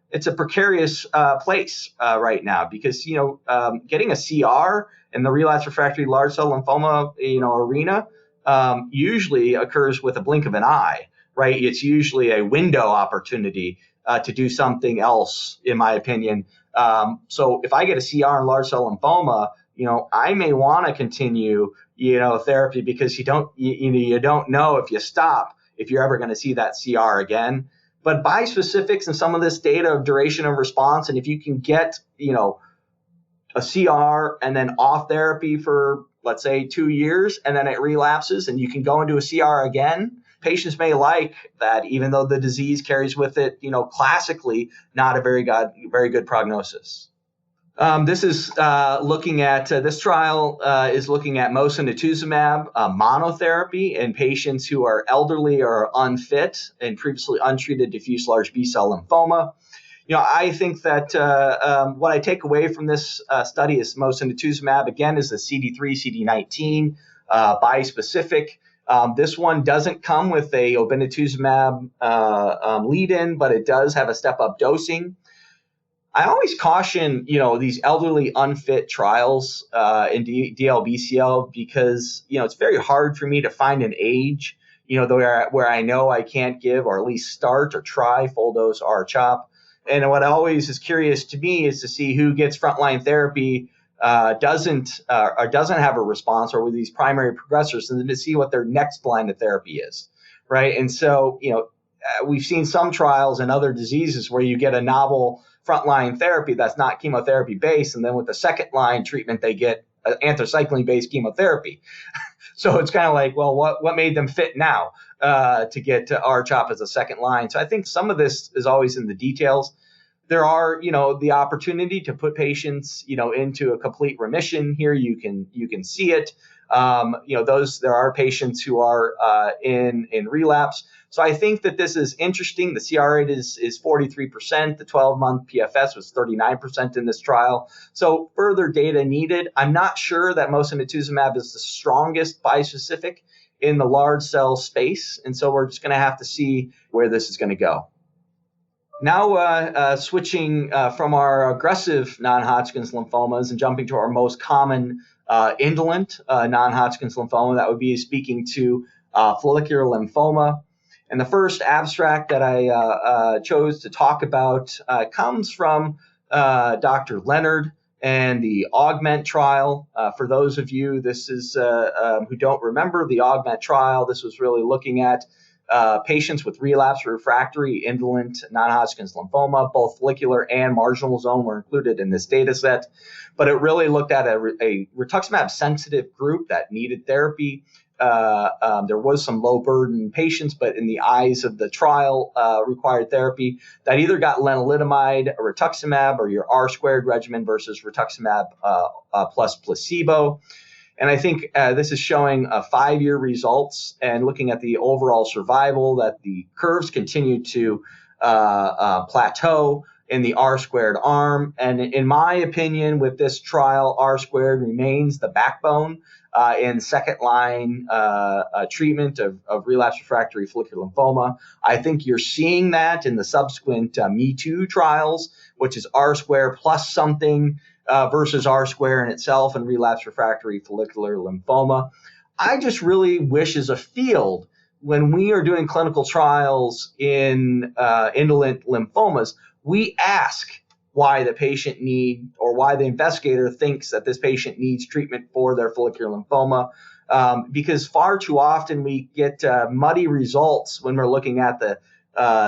it's a precarious place right now because, getting a CR in the relapse refractory large cell lymphoma, arena usually occurs with a blink of an eye, right? It's usually a window opportunity to do something else, in my opinion. So if I get a CR in large cell lymphoma, I may want to continue, therapy because you don't know if you stop, if you're ever going to see that CR again. But bispecifics and some of this data of duration of response, and if you can get, a CR and then off therapy for, let's say, 2 years, and then it relapses and you can go into a CR again, patients may like that, even though the disease carries with it, classically not a very good prognosis. This is looking at this trial is looking at mosunetuzumab monotherapy in patients who are elderly or unfit and previously untreated diffuse large B-cell lymphoma. I think that what I take away from this study is mosunetuzumab, again, is the CD3, CD19 bispecific. This one doesn't come with a obinutuzumab lead-in, but it does have a step-up dosing. I always caution, these elderly unfit trials in DLBCL because, it's very hard for me to find an age, where I know I can't give or at least start or try full dose R-CHOP. And what always is curious to me is to see who gets frontline therapy, doesn't have a response, or with these primary progressors, and then to see what their next line of therapy is, right? And so, we've seen some trials in other diseases where you get a novel frontline therapy that's not chemotherapy based, and then with the second line treatment they get anthracycline based chemotherapy. So it's kind of like, well, what made them fit now to get to R-CHOP as a second line? So I think some of this is always in the details. There are, the opportunity to put patients, into a complete remission here. You can see it. There are patients who are in relapse. So I think that this is interesting. The CR rate is 43%. The 12-month PFS was 39% in this trial. So further data needed. I'm not sure that mosunetuzumab is the strongest bispecific in the large cell space. And so we're just going to have to see where this is going to go. Now switching from our aggressive non-Hodgkin's lymphomas and jumping to our most common indolent non-Hodgkin's lymphoma, that would be speaking to follicular lymphoma. And the first abstract that I chose to talk about comes from Dr. Leonard and the AUGMENT trial. For those of you who don't remember the AUGMENT trial, this was really looking at patients with relapsed refractory indolent non-Hodgkin's lymphoma. Both follicular and marginal zone were included in this data set, but it really looked at a rituximab sensitive group that needed therapy. There was some low burden patients, but in the eyes of the trial required therapy that either got lenalidomide or rituximab or your R-squared regimen versus rituximab plus placebo. And I think this is showing 5-year results and looking at the overall survival, that the curves continue to plateau in the R-squared arm. And in my opinion, with this trial, R-squared remains the backbone in second-line treatment of relapsed refractory follicular lymphoma. I think you're seeing that in the subsequent Me2 trials, which is R-squared plus something versus R-squared in itself in relapsed refractory follicular lymphoma. I just really wish as a field, when we are doing clinical trials in indolent lymphomas, we ask why the patient why the investigator thinks that this patient needs treatment for their follicular lymphoma. Because far too often we get muddy results when we're looking at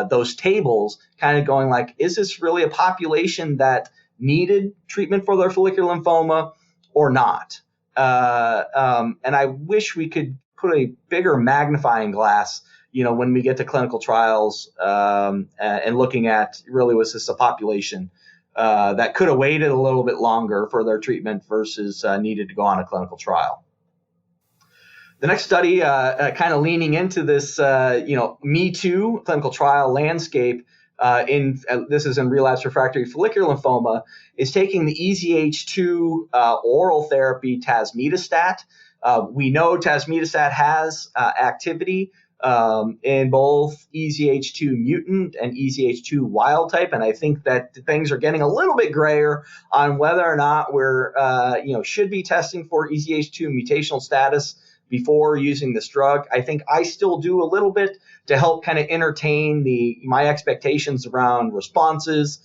those tables, kind of going like, is this really a population that needed treatment for their follicular lymphoma or not? And I wish we could put a bigger magnifying glass, when we get to clinical trials and looking at really was this a population that could have waited a little bit longer for their treatment versus needed to go on a clinical trial. The next study, kind of leaning into this, Me Too clinical trial landscape, this is in relapsed refractory follicular lymphoma, is taking the EZH2 oral therapy tazemetostat. We know tazemetostat has activity in both EZH2 mutant and EZH2 wild type, and I think that things are getting a little bit grayer on whether or not we're should be testing for EZH2 mutational status before using this drug. I think I still do a little bit to help kind of entertain my expectations around responses,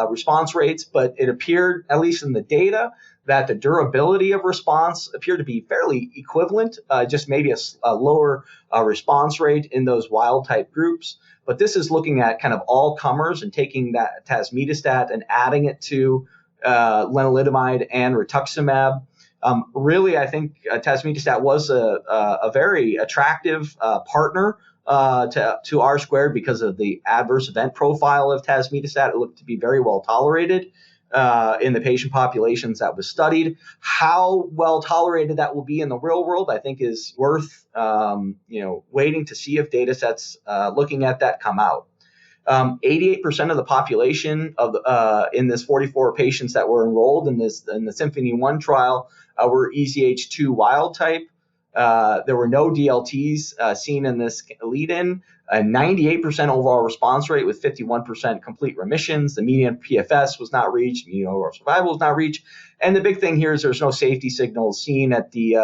response rates, but it appeared, at least in the data, that the durability of response appeared to be fairly equivalent, just maybe a lower response rate in those wild type groups. But this is looking at kind of all comers and taking that tazemetostat and adding it to lenalidomide and rituximab. Really, I think tazemetostat was a very attractive partner to R squared because of the adverse event profile of tazemetostat. It looked to be very well tolerated in the patient populations that was studied. How well tolerated that will be in the real world, I think, is worth waiting to see if data sets looking at that come out. 88% of the population in this 44 patients that were enrolled in the Symphony 1 trial were EZH2 wild type. There were no DLTs seen in this lead-in. A 98% overall response rate with 51% complete remissions. The median PFS was not reached. Median overall survival was not reached. And the big thing here is there's no safety signals seen at the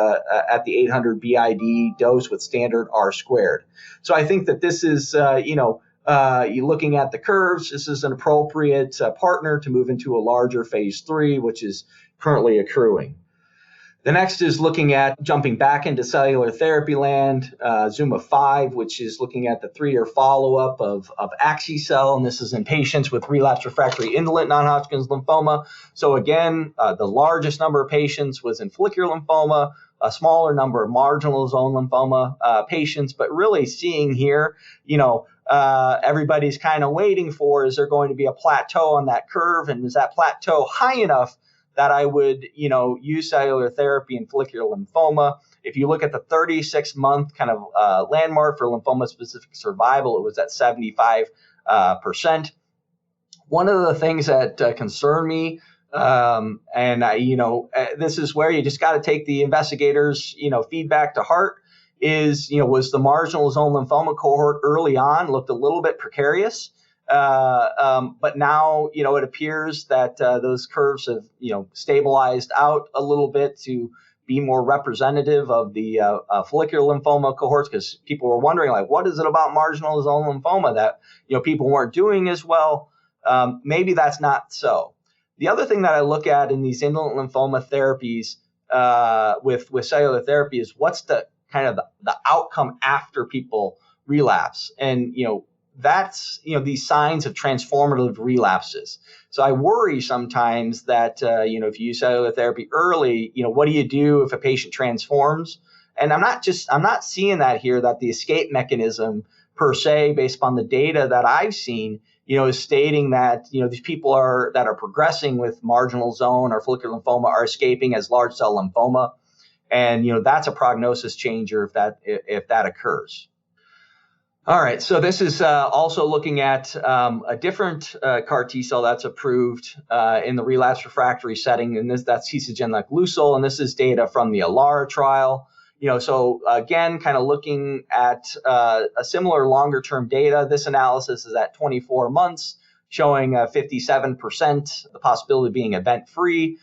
800 BID dose with standard R squared. So I think that this is you're looking at the curves. This is an appropriate partner to move into a larger phase 3, which is currently accruing. The next is looking at jumping back into cellular therapy land, ZUMA-5, which is looking at the 3-year follow-up of Axi-cel, and this is in patients with relapsed refractory indolent non-Hodgkin's lymphoma. So again, the largest number of patients was in follicular lymphoma, a smaller number of marginal zone lymphoma patients, but really seeing here, everybody's kind of waiting for, is there going to be a plateau on that curve, and is that plateau high enough that I would, use cellular therapy in follicular lymphoma? If you look at the 36-month kind of landmark for lymphoma-specific survival, it was at 75%. One of the things that concern me, this is where you just got to take the investigators, feedback to heart, is, was the marginal zone lymphoma cohort early on looked a little bit precarious. But now, it appears that those curves have, stabilized out a little bit to be more representative of the follicular lymphoma cohorts, because people were wondering, like, what is it about marginal zone lymphoma that, people weren't doing as well? Maybe that's not so. The other thing that I look at in these indolent lymphoma therapies with cellular therapy is what's the kind of the outcome after people relapse. And, that's, these signs of transformative relapses. So I worry sometimes that, if you use cellular therapy early, what do you do if a patient transforms? And I'm not seeing that here, that the escape mechanism per se, based upon the data that I've seen, is stating that, these people that are progressing with marginal zone or follicular lymphoma are escaping as large cell lymphoma. And, that's a prognosis changer if that occurs. All right, so this is also looking at a different CAR T cell that's approved in the relapsed refractory setting, and that's T-Segenlec-Lucel, and this is data from the ALARA trial. So again, kind of looking at a similar longer-term data. This analysis is at 24 months, showing 57% the possibility of being event-free.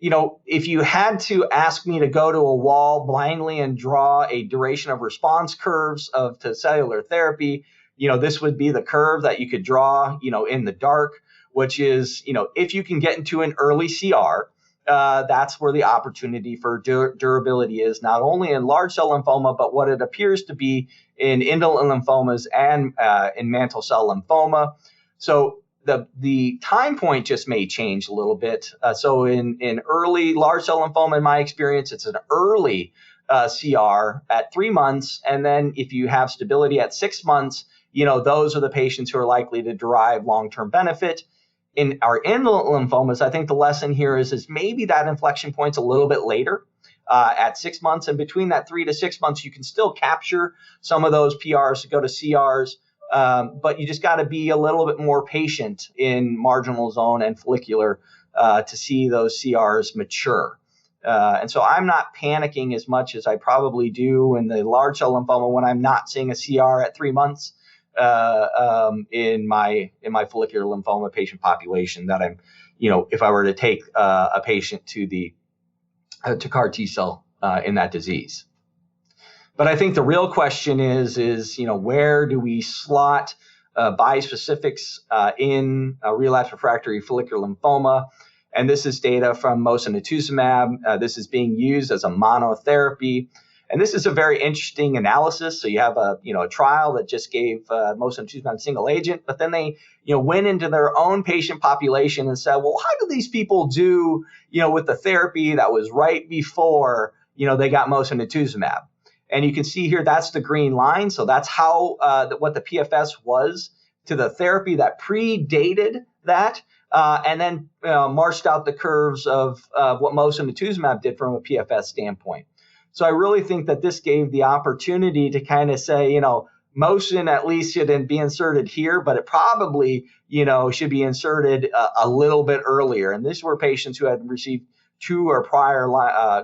If you had to ask me to go to a wall blindly and draw a duration of response curves to cellular therapy, this would be the curve that you could draw, in the dark, which is, if you can get into an early CR, that's where the opportunity for durability is, not only in large cell lymphoma, but what it appears to be in indolent lymphomas and in mantle cell lymphoma. So the time point just may change a little bit. So in early large cell lymphoma, in my experience, it's an early CR at 3 months. And then if you have stability at 6 months, those are the patients who are likely to derive long-term benefit. In our indolent lymphomas, I think the lesson here is maybe that inflection point's a little bit later at 6 months. And between that 3 to 6 months, you can still capture some of those PRs to go to CRs. But you just got to be a little bit more patient in marginal zone and follicular to see those CRs mature. And so I'm not panicking as much as I probably do in the large cell lymphoma when I'm not seeing a CR at 3 months in my follicular lymphoma patient population that I'm, if I were to take a patient to CAR T cell in that disease. But I think the real question is where do we slot bispecifics in relapsed refractory follicular lymphoma? And this is data from mosunetuzumab. This is being used as a monotherapy. And this is a very interesting analysis. So you have a trial that just gave mosunetuzumab single agent, but then they went into their own patient population and said, well, how do these people do with the therapy that was right before they got mosunetuzumab? And you can see here that's the green line. So that's how what the PFS was to the therapy that predated that. And then marched out the curves of what mosunetuzumab did from a PFS standpoint. So I really think that this gave the opportunity to kind of say, mosun at least shouldn't be inserted here, but it probably, should be inserted a little bit earlier. And these were patients who had received 2 or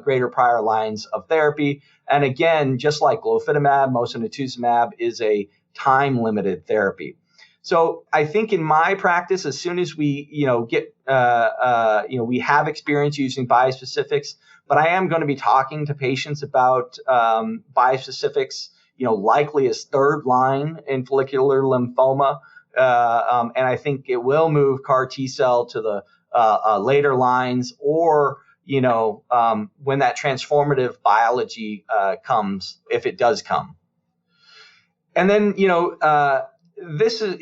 greater prior lines of therapy. And again, just like glofitamab, mosunetuzumab is a time-limited therapy. So I think in my practice, as soon as we, we have experience using bispecifics, but I am going to be talking to patients about bispecifics, likely as third line in follicular lymphoma. And I think it will move CAR T cell to the later lines or, when that transformative biology comes, if it does come. And then,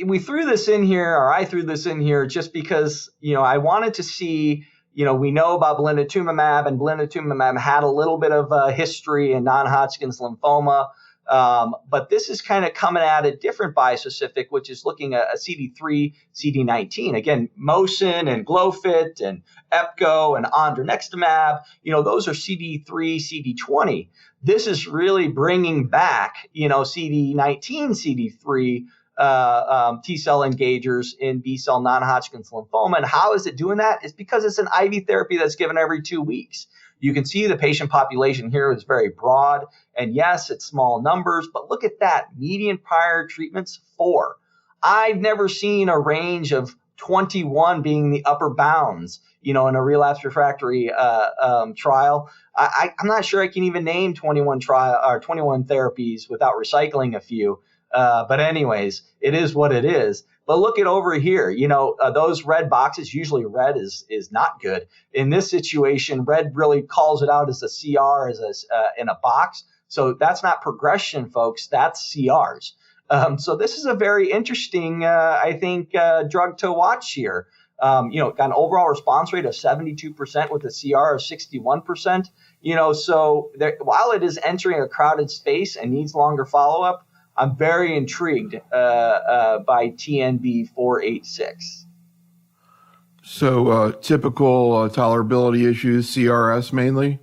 we threw this in here, or I threw this in here just because, I wanted to see, we know about blinatumomab, and blinatumomab had a little bit of a history in non-Hodgkin's lymphoma. But this is kind of coming at a different bispecific, which is looking at a CD3, CD19. Again, Mosun and Glofit and Epco and Andronextamab, those are CD3, CD20. This is really bringing back, CD19, CD3 T-cell engagers in B-cell non-Hodgkin's lymphoma. And how is it doing that? It's because it's an IV therapy that's given every 2 weeks. You can see the patient population here is very broad. And yes, it's small numbers, but look at that. Median prior treatments, 4. I've never seen a range of 21 being the upper bounds, in a relapse refractory trial. I'm not sure I can even name 21 therapies without recycling a few. But anyways, it is what it is. But look at over here, those red boxes, usually red is not good. In this situation, red really calls it out as a CR, in a box. So that's not progression, folks. That's CRs. So this is a very interesting, drug to watch here. Got an overall response rate of 72% with a CR of 61%. So while it is entering a crowded space and needs longer follow-up, I'm very intrigued by TNB 486. So typical tolerability issues, CRS mainly?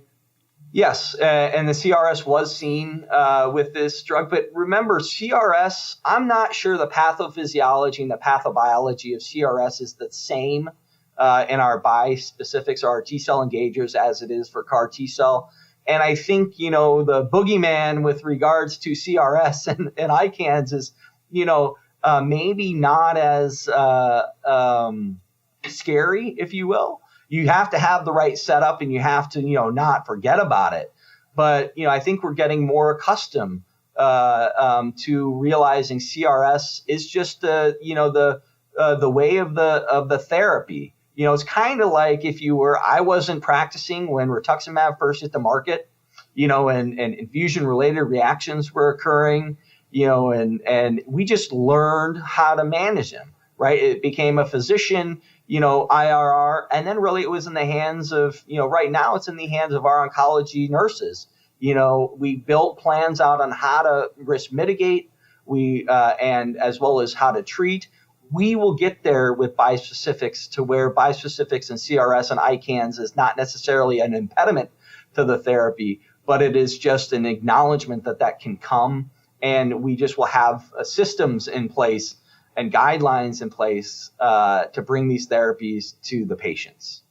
Yes, and the CRS was seen with this drug. But remember, CRS, I'm not sure the pathophysiology and the pathobiology of CRS is the same in our bispecifics or our T-cell engagers as it is for CAR T-cell. And I think, the boogeyman with regards to CRS and ICANS is, maybe not as scary, if you will. You have to have the right setup and you have to, not forget about it. But, I think we're getting more accustomed to realizing CRS is just the way of the therapy. It's kind of like I wasn't practicing when rituximab first hit the market, and infusion-related reactions were occurring, and we just learned how to manage them, right? It became a physician, IRR, and then really it was in the hands of, right now it's in the hands of our oncology nurses, We built plans out on how to risk mitigate, and as well as how to treat. We will get there with bispecifics to where bispecifics and CRS and ICANS is not necessarily an impediment to the therapy, but it is just an acknowledgement that can come, and we just will have systems in place and guidelines in place to bring these therapies to the patients.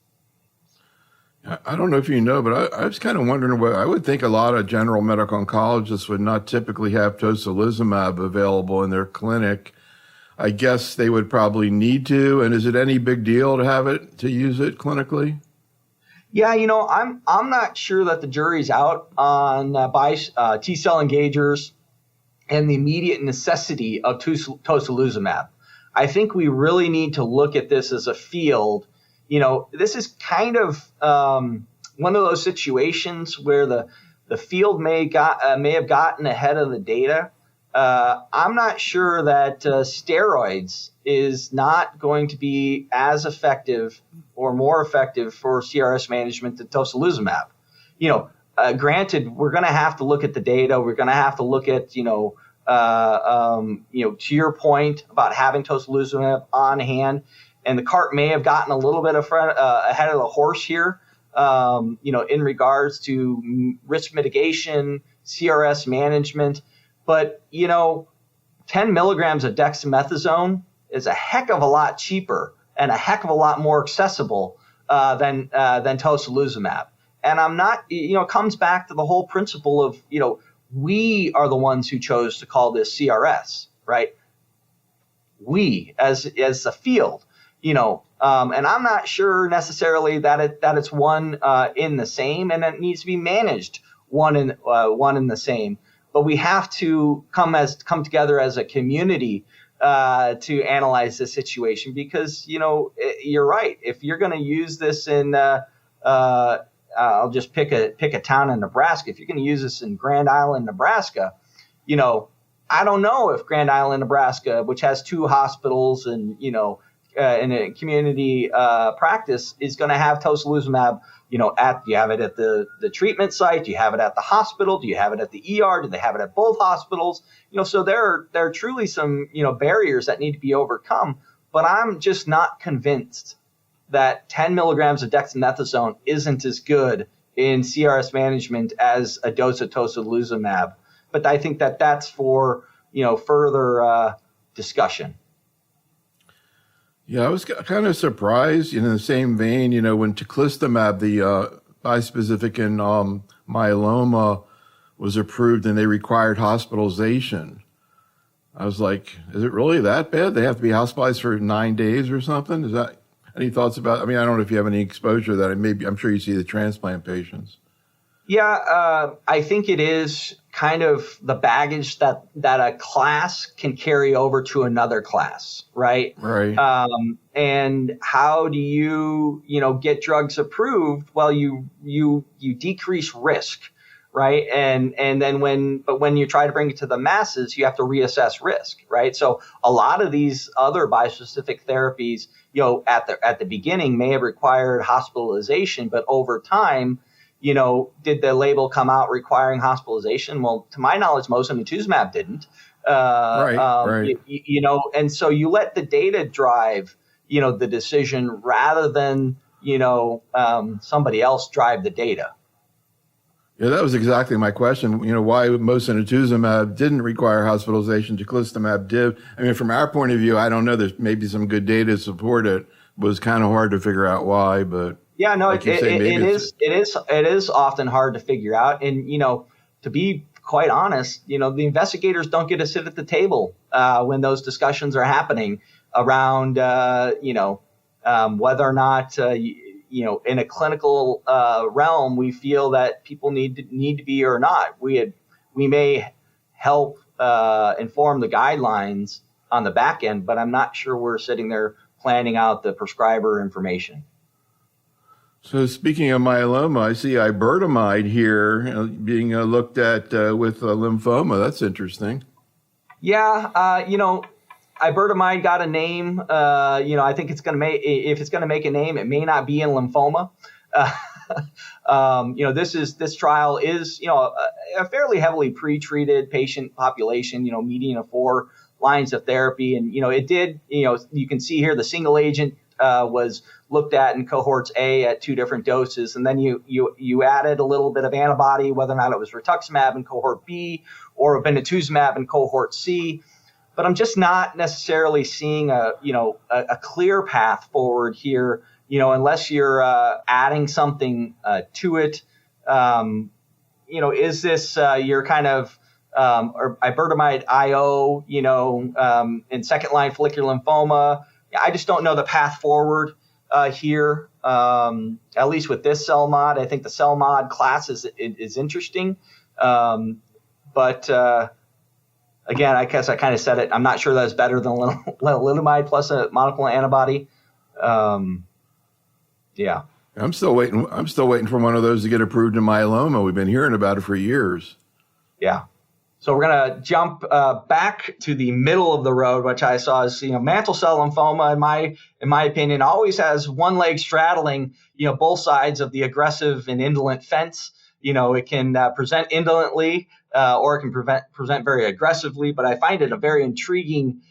I don't know if you know, but I was kind of wondering what I would think a lot of general medical oncologists would not typically have tocilizumab available in their clinic. I guess they would probably need to. And is it any big deal to use it clinically? Yeah, I'm not sure that the jury's out on T-cell engagers and the immediate necessity of tocilizumab. I think we really need to look at this as a field. This is kind of one of those situations where the field may have gotten ahead of the data. I'm not sure that steroids is not going to be as effective or more effective for CRS management than tocilizumab. Granted, we're going to have to look at the data. We're going to have to look at, to your point about having tocilizumab on hand, and the cart may have gotten a little bit ahead of the horse here, in regards to risk mitigation, CRS management. But, 10 milligrams of dexamethasone is a heck of a lot cheaper and a heck of a lot more accessible than tocilizumab. And I'm not, it comes back to the whole principle of, we are the ones who chose to call this CRS, right? We as a field, and I'm not sure necessarily that it's one in the same, and it needs to be managed one in the same. But we have to come together as a community to analyze the situation, because you're right. If you're going to use this in I'll just pick a town in Nebraska. If you're going to use this in Grand Island, Nebraska, I don't know if Grand Island, Nebraska, which has 2 hospitals and in a community practice, is going to have tocilizumab. Do you have it at the treatment site? Do you have it at the hospital? Do you have it at the ER? Do they have it at both hospitals? So there are truly some barriers that need to be overcome. But I'm just not convinced that 10 milligrams of dexamethasone isn't as good in CRS management as a dose of tocilizumab. But I think that's for further discussion. Yeah, I was kind of surprised, in the same vein, when teclistamab, the bispecific in myeloma, was approved and they required hospitalization. I was like, is it really that bad? They have to be hospitalized for 9 days or something? Is that any thoughts about? I don't know if you have any exposure to that. I'm sure you see the transplant patients. Yeah, I think it is kind of the baggage that a class can carry over to another class, right? Right. And how do you get drugs approved? Well, you decrease risk, right? And then when you try to bring it to the masses, you have to reassess risk, right? So a lot of these other bispecific therapies, at the beginning may have required hospitalization, but over time, did the label come out requiring hospitalization? Well, to my knowledge, mosunetuzumab didn't. Right. And so you let the data drive, the decision rather than, somebody else drive the data. Yeah, that was exactly my question. Why mosunetuzumab didn't require hospitalization, teclistamab did. From our point of view, I don't know. There's maybe some good data to support it. It was kind of hard to figure out why, but yeah, no, it is often hard to figure out. And to be quite honest, the investigators don't get to sit at the table when those discussions are happening around whether or not in a clinical realm we feel that people need to be or not. We may help inform the guidelines on the back end, but I'm not sure we're sitting there planning out the prescriber information. So speaking of myeloma, I see iberdomide here being looked at with lymphoma. That's interesting. Yeah, iberdomide got a name. I think it's going to make, if it's going to make a name, it may not be in lymphoma. This trial is, a fairly heavily pretreated patient population, median of 4 lines of therapy. And, it did, you can see here the single agent was looked at in cohorts A at 2 different doses. And then you added a little bit of antibody, whether or not it was rituximab in cohort B or obinutuzumab in cohort C. But I'm just not necessarily seeing a clear path forward here, unless you're adding something to it. Is this your kind of or iberdomide IO, in second line follicular lymphoma? I just don't know the path forward here, at least with this cell mod. I think the cell mod class is interesting. But again, I guess I kind of said it. I'm not sure that's better than lenalidomide plus a monoclonal antibody. Yeah. I'm still waiting for one of those to get approved in myeloma. We've been hearing about it for years. Yeah. So we're going to jump back to the middle of the road, which I saw as, mantle cell lymphoma, in my opinion, always has one leg straddling, both sides of the aggressive and indolent fence. It can present indolently or it can present very aggressively, but I find it a very intriguing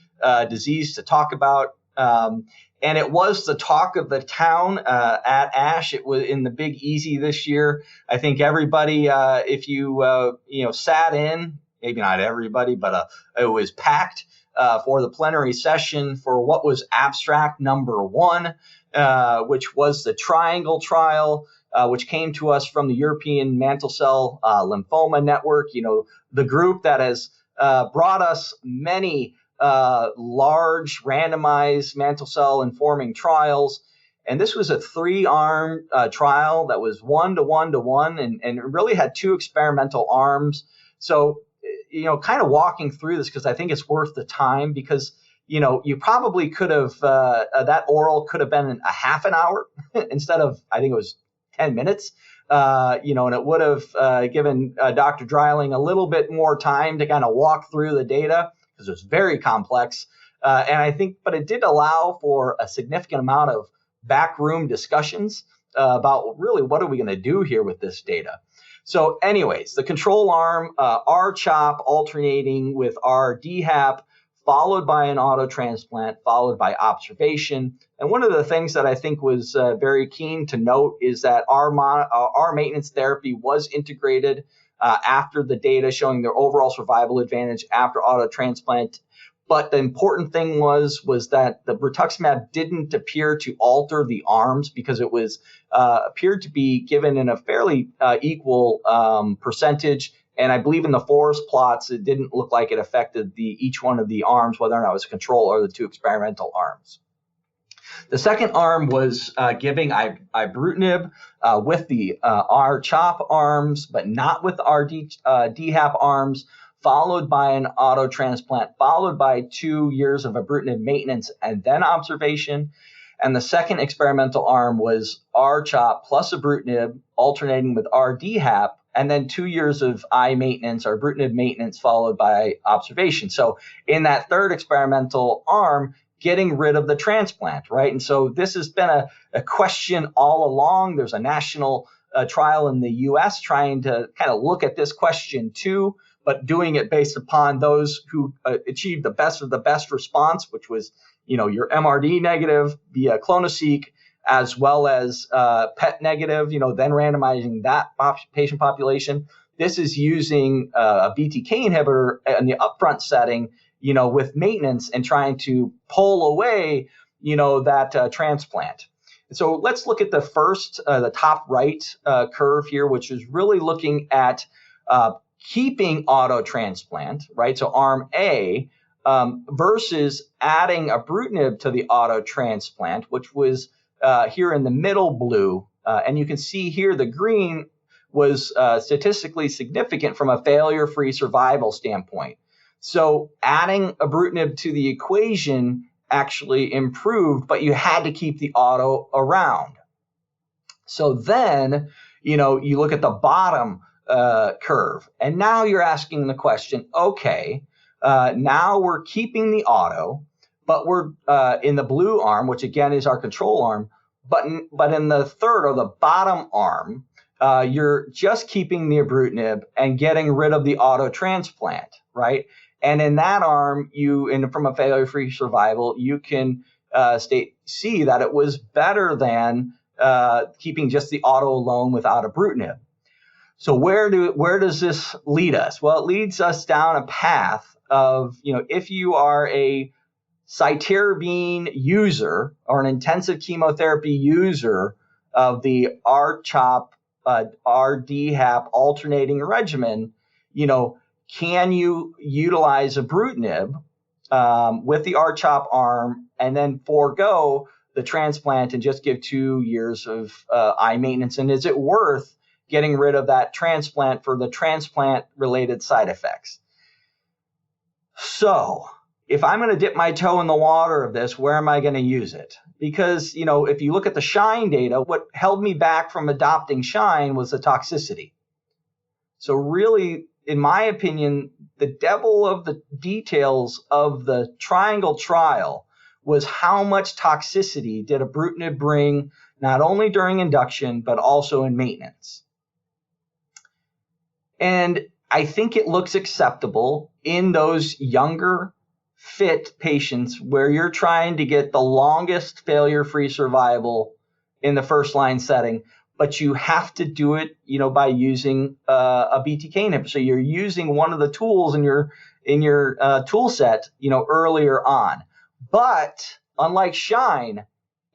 disease to talk about. And it was the talk of the town at ASH. It was in the Big Easy this year. I think everybody, if you sat in, maybe not everybody, but it was packed for the plenary session for what was abstract number 1, which was the Triangle trial, which came to us from the European Mantle Cell Lymphoma Network. The group that has brought us many large randomized mantle cell informing trials. And this was a 3-arm trial that was 1:1:1 and it really had 2 experimental arms. So, kind of walking through this because I think it's worth the time because, you probably could have, that oral could have been a half an hour instead of, I think it was 10 minutes. And it would have given Dr. Dreiling a little bit more time to kind of walk through the data because it was very complex. And I think, but it did allow for a significant amount of backroom discussions about really what are we going to do here with this data. So anyways, the control arm, R-CHOP alternating with R-DHAP, followed by an auto transplant, followed by observation. And one of the things that I think was very keen to note is that our maintenance therapy was integrated after the data showing their overall survival advantage after auto transplant. But the important thing was that the rituximab didn't appear to alter the arms because it was appeared to be given in a fairly equal percentage. And I believe in the forest plots, it didn't look like it affected each one of the arms, whether or not it was a control or the 2 experimental arms. The second arm was giving ibrutinib with the R-CHOP arms, but not with R-DHAP arms, followed by an auto transplant, followed by 2 years of ibrutinib maintenance and then observation. And the second experimental arm was R-CHOP plus ibrutinib, alternating with R-DHAP, and then 2 years of I maintenance or ibrutinib maintenance followed by observation. So in that third experimental arm, getting rid of the transplant, right? And so this has been a question all along. There's a national trial in the U.S. trying to kind of look at this question too, but doing it based upon those who achieved the best of the best response, which was, your MRD negative via clonoSEQ, as well as PET negative, then randomizing that patient population. This is using a BTK inhibitor in the upfront setting, with maintenance and trying to pull away, that transplant. And so let's look at the first, the top right curve here, which is really looking at keeping auto transplant, right? So arm A versus adding ibrutinib to the auto transplant, which was here in the middle blue. And you can see here the green was statistically significant from a failure-free survival standpoint. So adding ibrutinib to the equation actually improved, but you had to keep the auto around. So then, you look at the bottom curve, and now you're asking the question, okay, now we're keeping the auto, but we're in the blue arm, which again is our control arm, but in the third or the bottom arm, you're just keeping the ibrutinib and getting rid of the auto transplant, right? And in that arm, from a failure-free survival, you can see that it was better than keeping just the auto alone without ibrutinib. So where does this lead us? Well, it leads us down a path of, if you are a cytarabine user or an intensive chemotherapy user of the R-CHOP, R-DHAP alternating regimen, can you utilize ibrutinib with the R-CHOP arm and then forego the transplant and just give 2 years of eye maintenance? And is it worth getting rid of that transplant for the transplant-related side effects? So if I'm going to dip my toe in the water of this, where am I going to use it? Because, if you look at the SHINE data, what held me back from adopting SHINE was the toxicity. So really, in my opinion, the devil of the details of the Triangle trial was how much toxicity did ibrutinib bring, not only during induction, but also in maintenance. And I think it looks acceptable in those younger, fit patients where you're trying to get the longest failure-free survival in the first-line setting, but you have to do it, by using a BTK inhibitor. So you're using one of the tools in your tool set, earlier on. But unlike SHINE,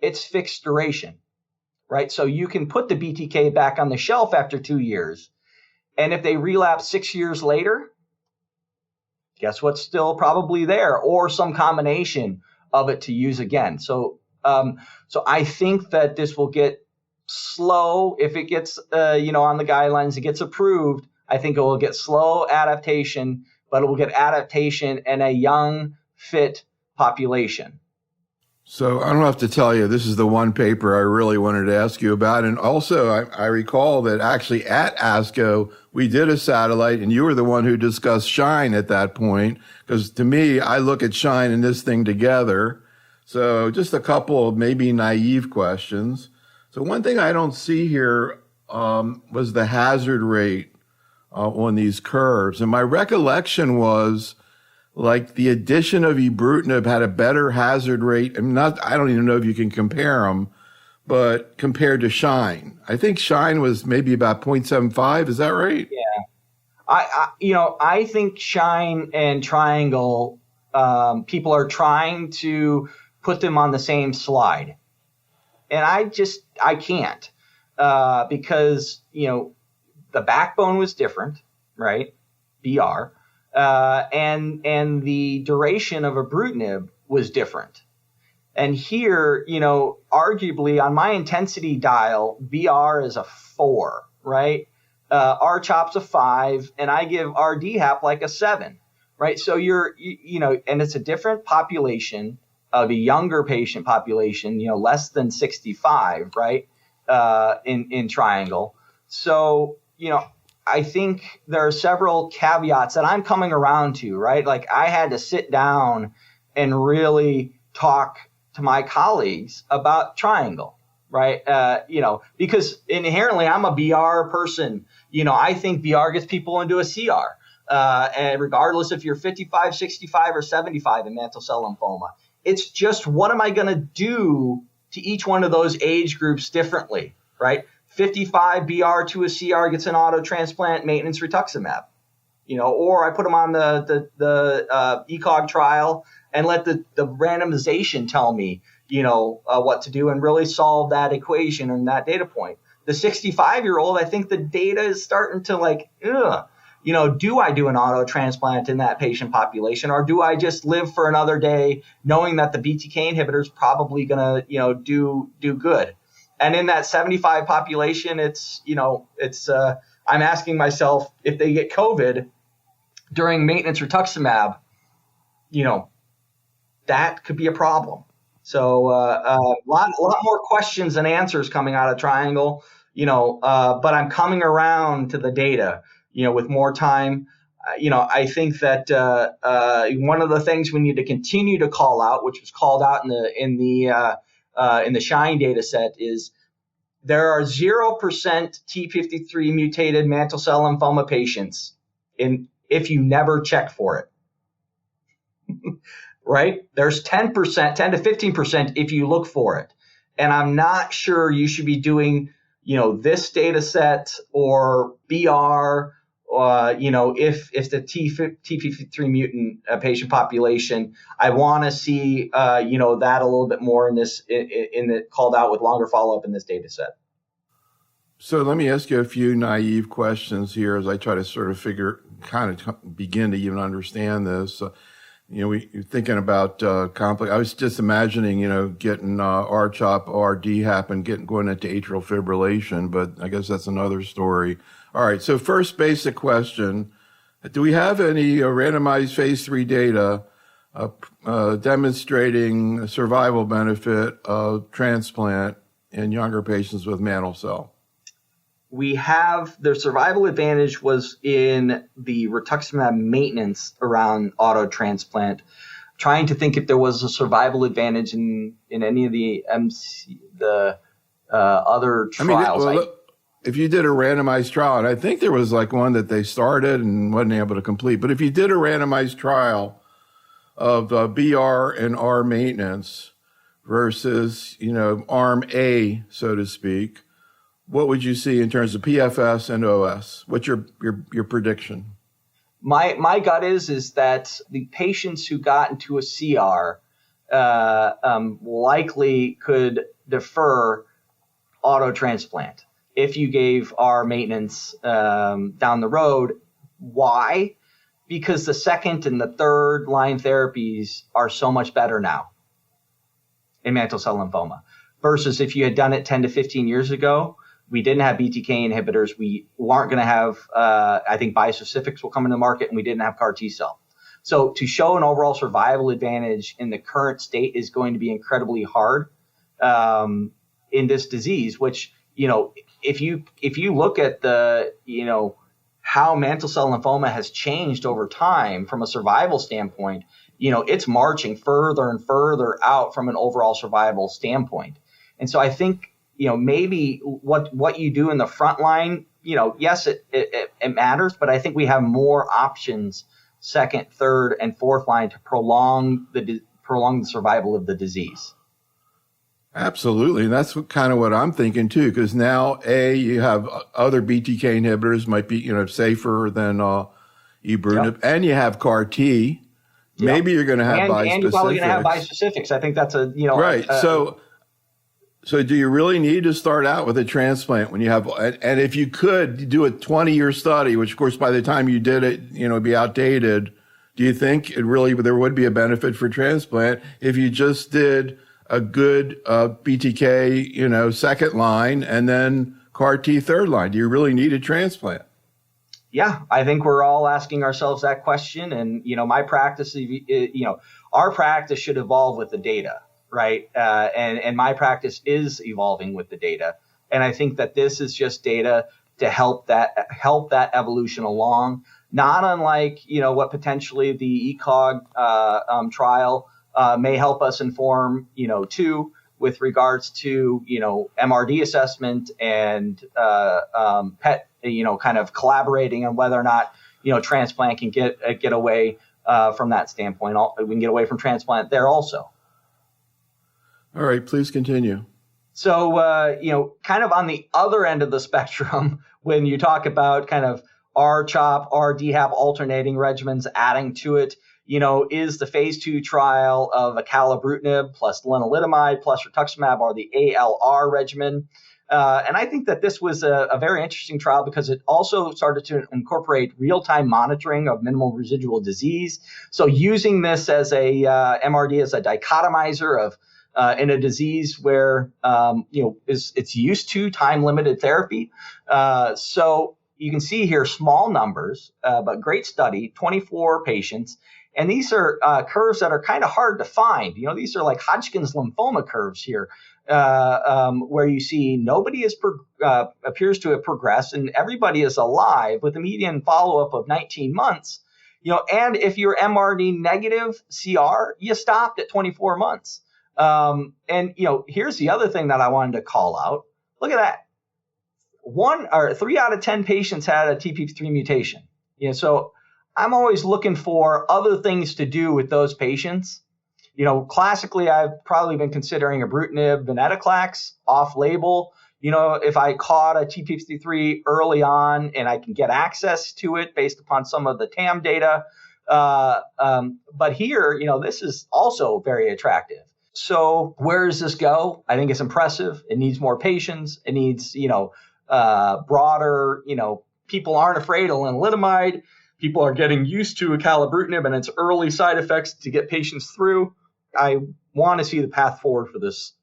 it's fixed duration, right? So you can put the BTK back on the shelf after 2 years, and if they relapse 6 years later, guess what's still probably there, or some combination of it to use again. So I think that this will get slow if it gets, on the guidelines, it gets approved. I think it will get slow adaptation, but it will get adaptation in a young, fit population. So I don't have to tell you, this is the one paper I really wanted to ask you about. And also, I recall that actually at ASCO, we did a satellite, and you were the one who discussed SHINE at that point. Because to me, I look at SHINE and this thing together. So just a couple of maybe naive questions. So one thing I don't see here was the hazard rate on these curves. And my recollection was, like, the addition of ibrutinib had a better hazard rate. I don't even know if you can compare them, but compared to SHINE. I think SHINE was maybe about 0.75. Is that right? Yeah. I think SHINE and Triangle, people are trying to put them on the same slide. And I can't, because, the backbone was different, right? BR. And the duration of ibrutinib was different. And here, arguably on my intensity dial, BR is a 4, right? R-CHOP's a 5, and I give R-DHAP like a 7, right? So and it's a different population of a younger patient population, less than 65, right? In Triangle. So, I think there are several caveats that I'm coming around to, right? Like, I had to sit down and really talk to my colleagues about Triangle, right? Because inherently I'm a BR person. I think BR gets people into a CR, and regardless if you're 55, 65, or 75 in mantle cell lymphoma. It's just, what am I going to do to each one of those age groups differently, right? 55 BR to a CR gets an auto transplant, maintenance rituximab, or I put them on the ECOG trial and let the randomization tell me, what to do and really solve that equation and that data point. The 65-year-old, I think the data is starting to do I do an auto transplant in that patient population, or do I just live for another day knowing that the BTK inhibitor is probably going to, do good? And in that 75 population, I'm asking myself, if they get COVID during maintenance rituximab, that could be a problem. So a lot more questions than answers coming out of Triangle, but I'm coming around to the data, with more time. I think that one of the things we need to continue to call out, which was called out in the in the SHINE data set is there are 0% T53 mutated mantle cell lymphoma patients if you never check for it. Right? There's 10%, 10 to 15% if you look for it. And I'm not sure you should be doing, this data set or BR, if the T53 mutant patient population, I want to see, that a little bit more in the called out with longer follow-up in this data set. So let me ask you a few naive questions here as I try to sort of begin to even understand this. You're thinking about complex. I was just imagining, getting R-CHOP, R-DHAP, and going into atrial fibrillation, but I guess that's another story. All right. So first basic question: do we have any randomized phase 3 data demonstrating a survival benefit of transplant in younger patients with mantle cell? We have the survival advantage was in the rituximab maintenance around auto transplant. Trying to think if there was a survival advantage in any of the other trials. If you did a randomized trial, and I think there was like one that they started and wasn't able to complete, but if you did a randomized trial of BR and R maintenance versus arm A, so to speak, what would you see in terms of PFS and OS? What's your prediction? My gut is that the patients who got into a CR likely could defer auto transplant if you gave our maintenance down the road. Why? Because the second and the third line therapies are so much better now in mantle cell lymphoma versus if you had done it 10 to 15 years ago. We didn't have BTK inhibitors. We weren't going to have, I think bispecifics will come into the market, and we didn't have CAR T cell. So to show an overall survival advantage in the current state is going to be incredibly hard in this disease, which, if you look at the, how mantle cell lymphoma has changed over time from a survival standpoint, it's marching further and further out from an overall survival standpoint. And so I think, maybe what you do in the front line, yes, it matters, but I think we have more options, second, third, and fourth line to prolong the survival of the disease. Absolutely. And that's kind of what I'm thinking too, because now, you have other BTK inhibitors might be, safer than ibrutinib, and you have CAR T. Maybe you're going to have bispecifics. And you're probably going to have bispecifics. I think that's right. So do you really need to start out with a transplant when you have, and if you could do a 20-year study, which of course by the time you did it, it'd be outdated. Do you think there would be a benefit for transplant if you just did a good BTK, second line and then CAR T third line? Do you really need a transplant? Yeah, I think we're all asking ourselves that question. And, my practice, our practice should evolve with the data. Right. And my practice is evolving with the data. And I think that this is just data to help that evolution along, not unlike, what potentially the ECOG trial may help us inform, too, with regards to, MRD assessment and PET, kind of collaborating on whether or not, transplant can get away from that standpoint. We can get away from transplant there also. All right, please continue. So, kind of on the other end of the spectrum, when you talk about kind of R-CHOP, R-DHAP alternating regimens adding to it, is the phase 2 trial of acalabrutinib plus lenalidomide plus rituximab or the ALR regimen. And I think that this was a very interesting trial because it also started to incorporate real-time monitoring of minimal residual disease. So using this as a MRD as a dichotomizer of in a disease where, it's used to time-limited therapy. So you can see here small numbers, but great study, 24 patients. And these are curves that are kind of hard to find. These are like Hodgkin's lymphoma curves here, where you see nobody appears to have progressed and everybody is alive with a median follow-up of 19 months. And if you're MRD negative CR, you stopped at 24 months. And here's the other thing that I wanted to call out. Look at that. 3 out of 10 patients had a TP53 mutation. So I'm always looking for other things to do with those patients. Classically, I've probably been considering ibrutinib, venetoclax off-label. If I caught a TP53 early on and I can get access to it based upon some of the TAM data. But here, this is also very attractive. So where does this go? I think it's impressive. It needs more patients. It needs, broader, people aren't afraid of lenalidomide. People are getting used to acalabrutinib and its early side effects to get patients through. I want to see the path forward for this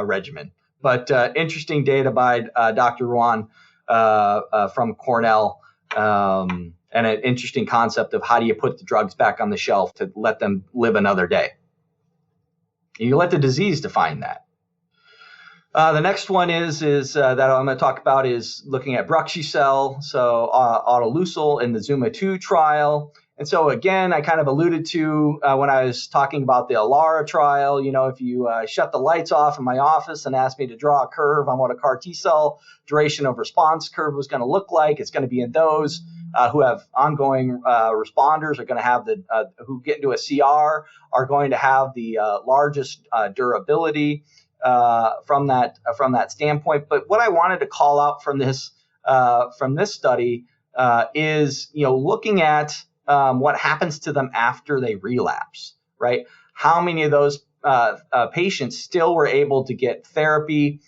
regimen. But interesting data by Dr. Ruan from Cornell, and an interesting concept of how do you put the drugs back on the shelf to let them live another day. You let the disease define that. The next one is that I'm going to talk about is looking at Bruxucel, so autoleucel in the ZUMA-2 trial. And so again, I kind of alluded to when I was talking about the ALARA trial, if you shut the lights off in my office and asked me to draw a curve on what a CAR T-cell duration of response curve was going to look like, it's going to be in those who have ongoing responders are going to have who get into a CR are going to have the largest durability from that standpoint. But what I wanted to call out from this study is looking at what happens to them after they relapse, right? How many of those patients still were able to get therapy?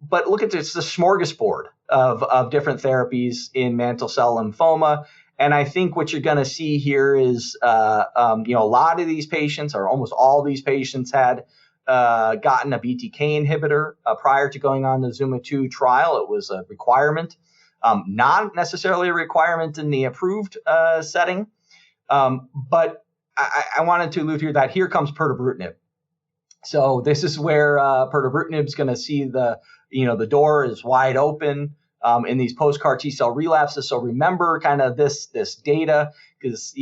But look at this, the smorgasbord of different therapies in mantle cell lymphoma. And I think what you're going to see here is, a lot of these patients, or almost all these patients, had gotten a BTK inhibitor prior to going on the ZUMA-2 trial. It was a requirement. Not necessarily a requirement in the approved setting, but I wanted to allude here that here comes pirtobrutinib. So this is where pirtobrutinib is going to see the door is wide open in these post-CAR T-cell relapses. So remember kind of this data, because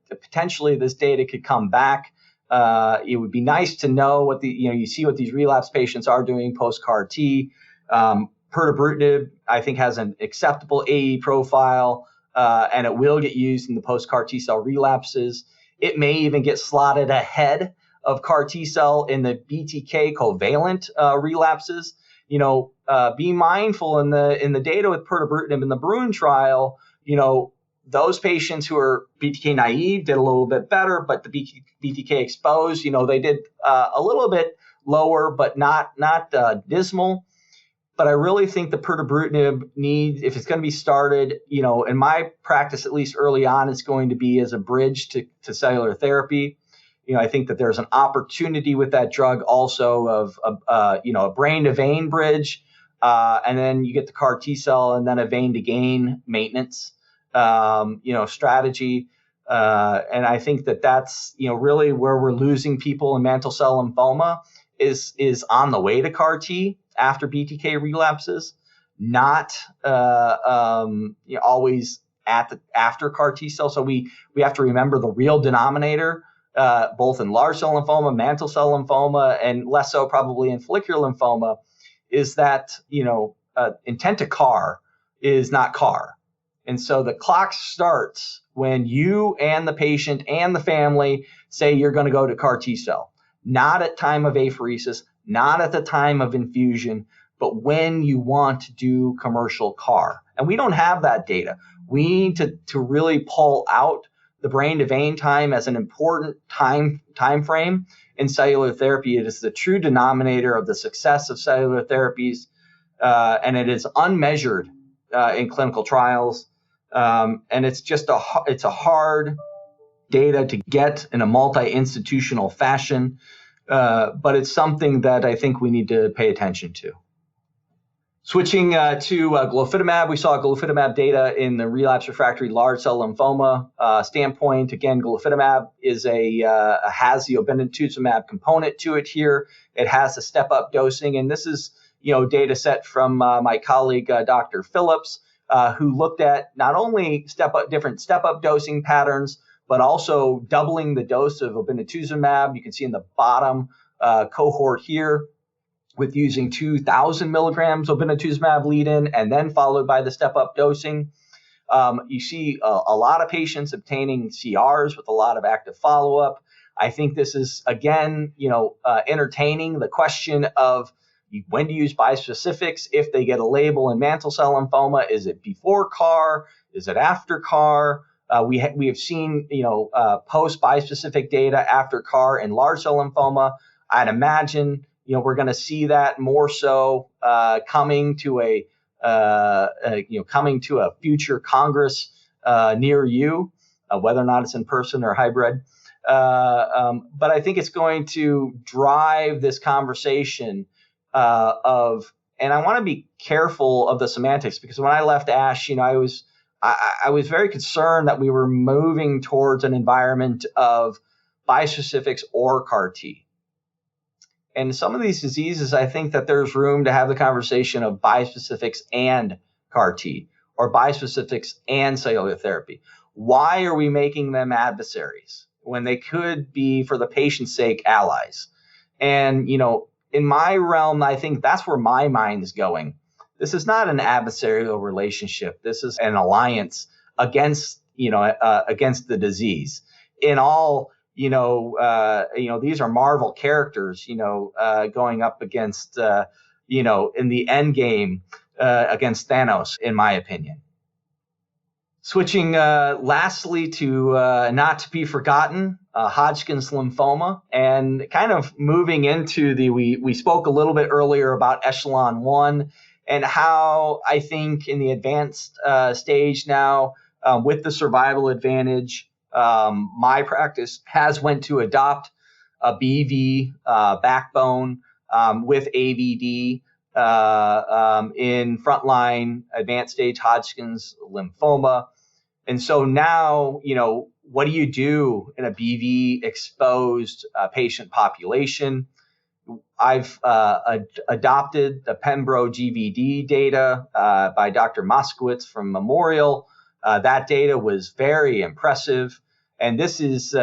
potentially this data could come back. It would be nice to know what you see what these relapse patients are doing post-CAR T. Pirtobrutinib, I think, has an acceptable AE profile, and it will get used in the post-CAR T-cell relapses. It may even get slotted ahead of CAR T-cell in the BTK covalent relapses. Be mindful in the data with pirtobrutinib in the Bruin trial. Those patients who are BTK naive did a little bit better, but the BTK exposed, they did a little bit lower, but not dismal. But I really think the pirtobrutinib needs, if it's going to be started, in my practice, at least early on, it's going to be as a bridge to cellular therapy. I think that there's an opportunity with that drug also of a brain to vein bridge, and then you get the CAR T cell and then a vein to gain maintenance, strategy. And I think that that's really where we're losing people in mantle cell lymphoma is on the way to CAR T after BTK relapses, not always after CAR T cell. So we have to remember the real denominator, both in large cell lymphoma, mantle cell lymphoma, and less so probably in follicular lymphoma, is that intent to CAR is not CAR. And so the clock starts when you and the patient and the family say you're going to go to CAR T cell, not at time of apheresis, not at the time of infusion, but when you want to do commercial CAR. And we don't have that data. We need to really pull out the brain to vein time as an important time frame in cellular therapy. It is the true denominator of the success of cellular therapies, and it is unmeasured in clinical trials. And it's just it's a hard data to get in a multi-institutional fashion. But it's something that I think we need to pay attention to. Switching to glofitamab, we saw glofitamab data in the relapse refractory large cell lymphoma standpoint. Again, glofitamab has the obinutuzumab component to it here. It has a step-up dosing, and this is data set from my colleague Dr. Phillips, who looked at not only different step-up dosing patterns, but also doubling the dose of obinutuzumab. You can see in the bottom cohort here with using 2,000 milligrams obinutuzumab lead-in and then followed by the step-up dosing. You see a lot of patients obtaining CRs with a lot of active follow-up. I think this is, again, entertaining the question of when to use bispecifics if they get a label in mantle cell lymphoma. Is it before CAR? Is it after CAR? We have seen, post bispecific data after CAR in large cell lymphoma. I'd imagine, we're going to see that more so coming to a future Congress near you, whether or not it's in person or hybrid. But I think it's going to drive this conversation and I want to be careful of the semantics, because when I left ASH, I was very concerned that we were moving towards an environment of bispecifics or CAR T. And some of these diseases, I think that there's room to have the conversation of bispecifics and CAR T, or bispecifics and cellular therapy. Why are we making them adversaries when they could be, for the patient's sake, allies? And, in my realm, I think that's where my mind is going. This is not an adversarial relationship. This is an alliance against the disease. In all, these are Marvel characters, going up against, in the end game against Thanos, in my opinion. Switching lastly to not to be forgotten, Hodgkin's lymphoma, and kind of moving into we spoke a little bit earlier about Echelon 1 and how I think in the advanced stage now with the survival advantage, my practice has went to adopt a BV backbone with AVD in frontline advanced stage Hodgkin's lymphoma. And so now, what do you do in a BV exposed patient population? I've adopted the Pembro GVD data by Dr. Moskowitz from Memorial. That data was very impressive. And this is,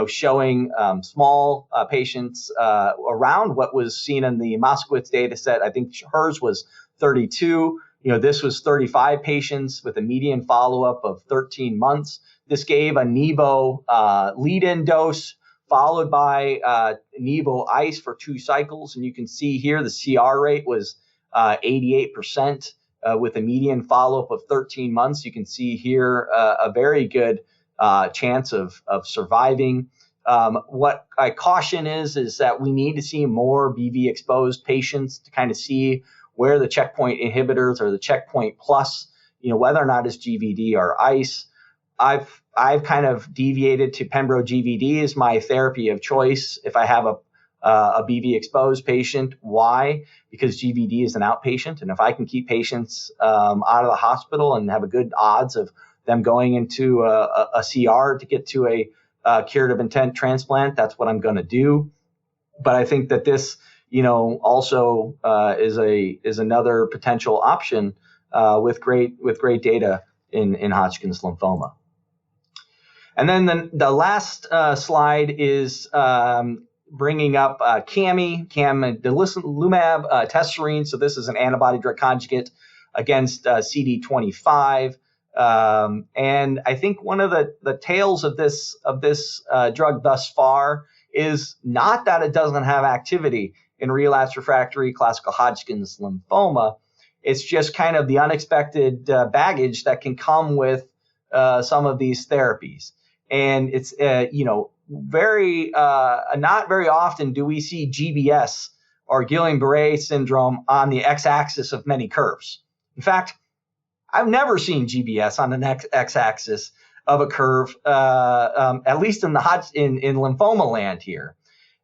showing small patients around what was seen in the Moskowitz data set. I think hers was 32. This was 35 patients with a median follow-up of 13 months. This gave a Nivo lead-in dose followed by Nivo ice for 2 cycles. And you can see here the CR rate was 88% with a median follow-up of 13 months. You can see here a very good chance of surviving. What I caution is that we need to see more BV exposed patients to kind of see where the checkpoint inhibitors or the checkpoint plus, whether or not it's GVD or ICE. I've kind of deviated to Pembro GVD as my therapy of choice if I have a BV exposed patient. Why? Because GVD is an outpatient, and if I can keep patients out of the hospital and have a good odds of them going into a CR to get to a curative intent transplant, that's what I'm going to do. But I think that this, also is another potential option with great data in Hodgkin's lymphoma. And then the last slide is bringing up camidilumab tesirine. So this is an antibody drug conjugate against CD25. And I think one of the tales of this drug thus far is not that it doesn't have activity in relapsed refractory classical Hodgkin's lymphoma. It's just kind of the unexpected baggage that can come with some of these therapies. And it's, very not very often do we see GBS or Guillain-Barré syndrome on the x-axis of many curves. In fact, I've never seen GBS on an x-axis of a curve, at least in lymphoma land here.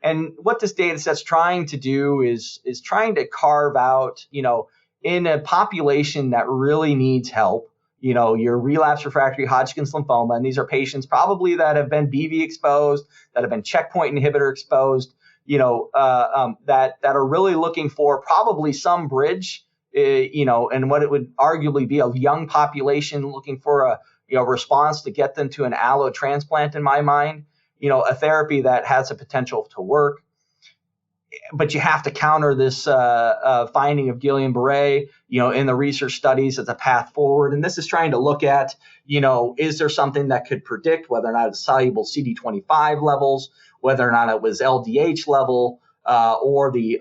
And what this data set's trying to do is trying to carve out, in a population that really needs help, your relapsed refractory Hodgkin's lymphoma, and these are patients probably that have been BV exposed, that have been checkpoint inhibitor exposed, that are really looking for probably some bridge, and what it would arguably be a young population looking for a response to get them to an allo transplant, in my mind, a therapy that has a potential to work. but you have to counter this finding of Guillain-Barré, in the research studies as a path forward. And this is trying to look at, is there something that could predict whether or not it's soluble CD25 levels, whether or not it was LDH level, or the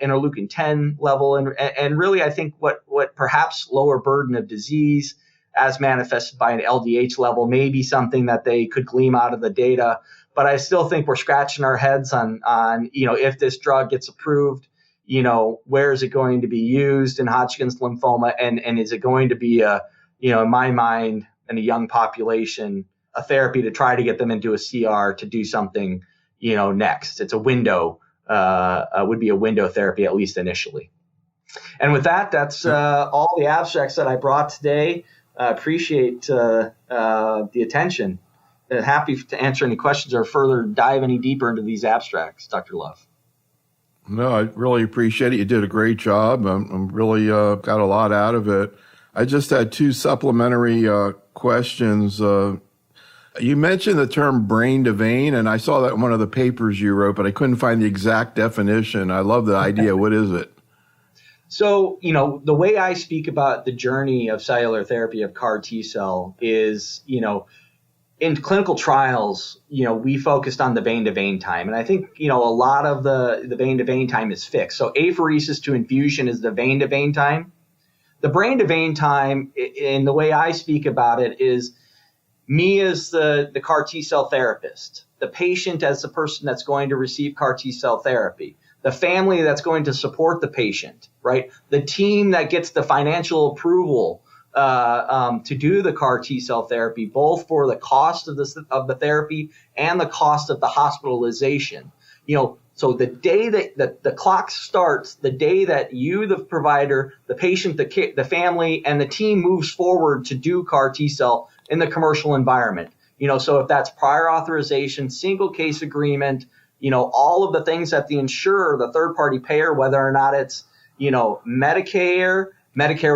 interleukin 10 level. And really, I think what perhaps lower burden of disease as manifested by an LDH level may be something that they could glean out of the data. But I still think we're scratching our heads on if this drug gets approved, where is it going to be used in Hodgkin's lymphoma, and is it going to be in my mind, in a young population, a therapy to try to get them into a CR to do something, next. It's a window, would be a window therapy, at least initially. And with that, that's all the abstracts that I brought today. Appreciate the attention. Happy to answer any questions or further dive any deeper into these abstracts, Dr. Love. No, I really appreciate it. You did a great job. I'm really got a lot out of it. I just had two supplementary questions. You mentioned the term brain to vein, and I saw that in one of the papers you wrote, but I couldn't find the exact definition. I love the idea. What is it? So, the way I speak about the journey of cellular therapy of CAR T-cell is, in clinical trials, we focused on the vein-to-vein time. And I think, a lot of the vein-to-vein time is fixed. So apheresis to infusion is the vein-to-vein time. The brain-to-vein time, in the way I speak about it, is me as the CAR T-cell therapist, the patient as the person that's going to receive CAR T-cell therapy, the family that's going to support the patient, right? The team that gets the financial approval to do the CAR T-cell therapy, both for the cost of the therapy and the cost of the hospitalization. So the day that the clock starts, the day that you, the provider, the patient, the family, and the team moves forward to do CAR T-cell in the commercial environment. So if that's prior authorization, single case agreement, all of the things that the insurer, the third party payer, whether or not it's, Medicare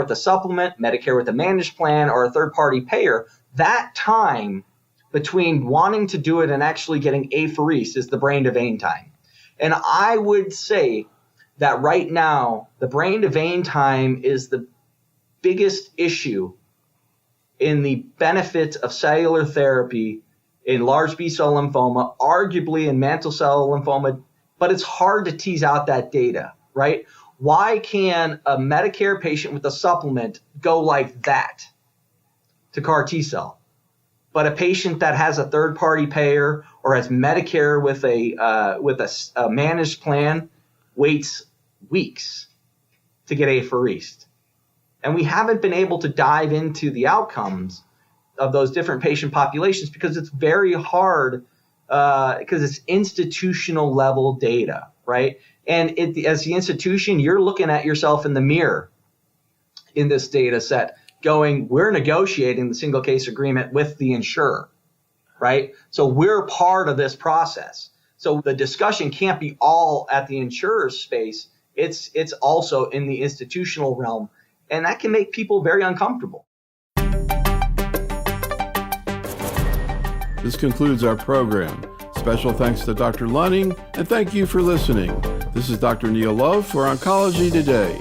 with a supplement, Medicare with a managed plan, or a third party payer, that time between wanting to do it and actually getting apheresis is the brain to vein time. And I would say that right now, the brain to vein time is the biggest issue in the benefit of cellular therapy in large B-cell lymphoma, arguably in mantle cell lymphoma, but it's hard to tease out that data, right? Why can a Medicare patient with a supplement go like that to CAR T-cell? But a patient that has a third-party payer or has Medicare with a managed plan waits weeks to get apheresed. And we haven't been able to dive into the outcomes of those different patient populations because it's very hard because it's institutional level data, right? And as the institution, you're looking at yourself in the mirror in this data set going, we're negotiating the single case agreement with the insurer, right? So we're part of this process. So the discussion can't be all at the insurer's space. It's also in the institutional realm. And that can make people very uncomfortable. This concludes our program. Special thanks to Dr. Lunning, and thank you for listening. This is Dr. Neil Love for Oncology Today.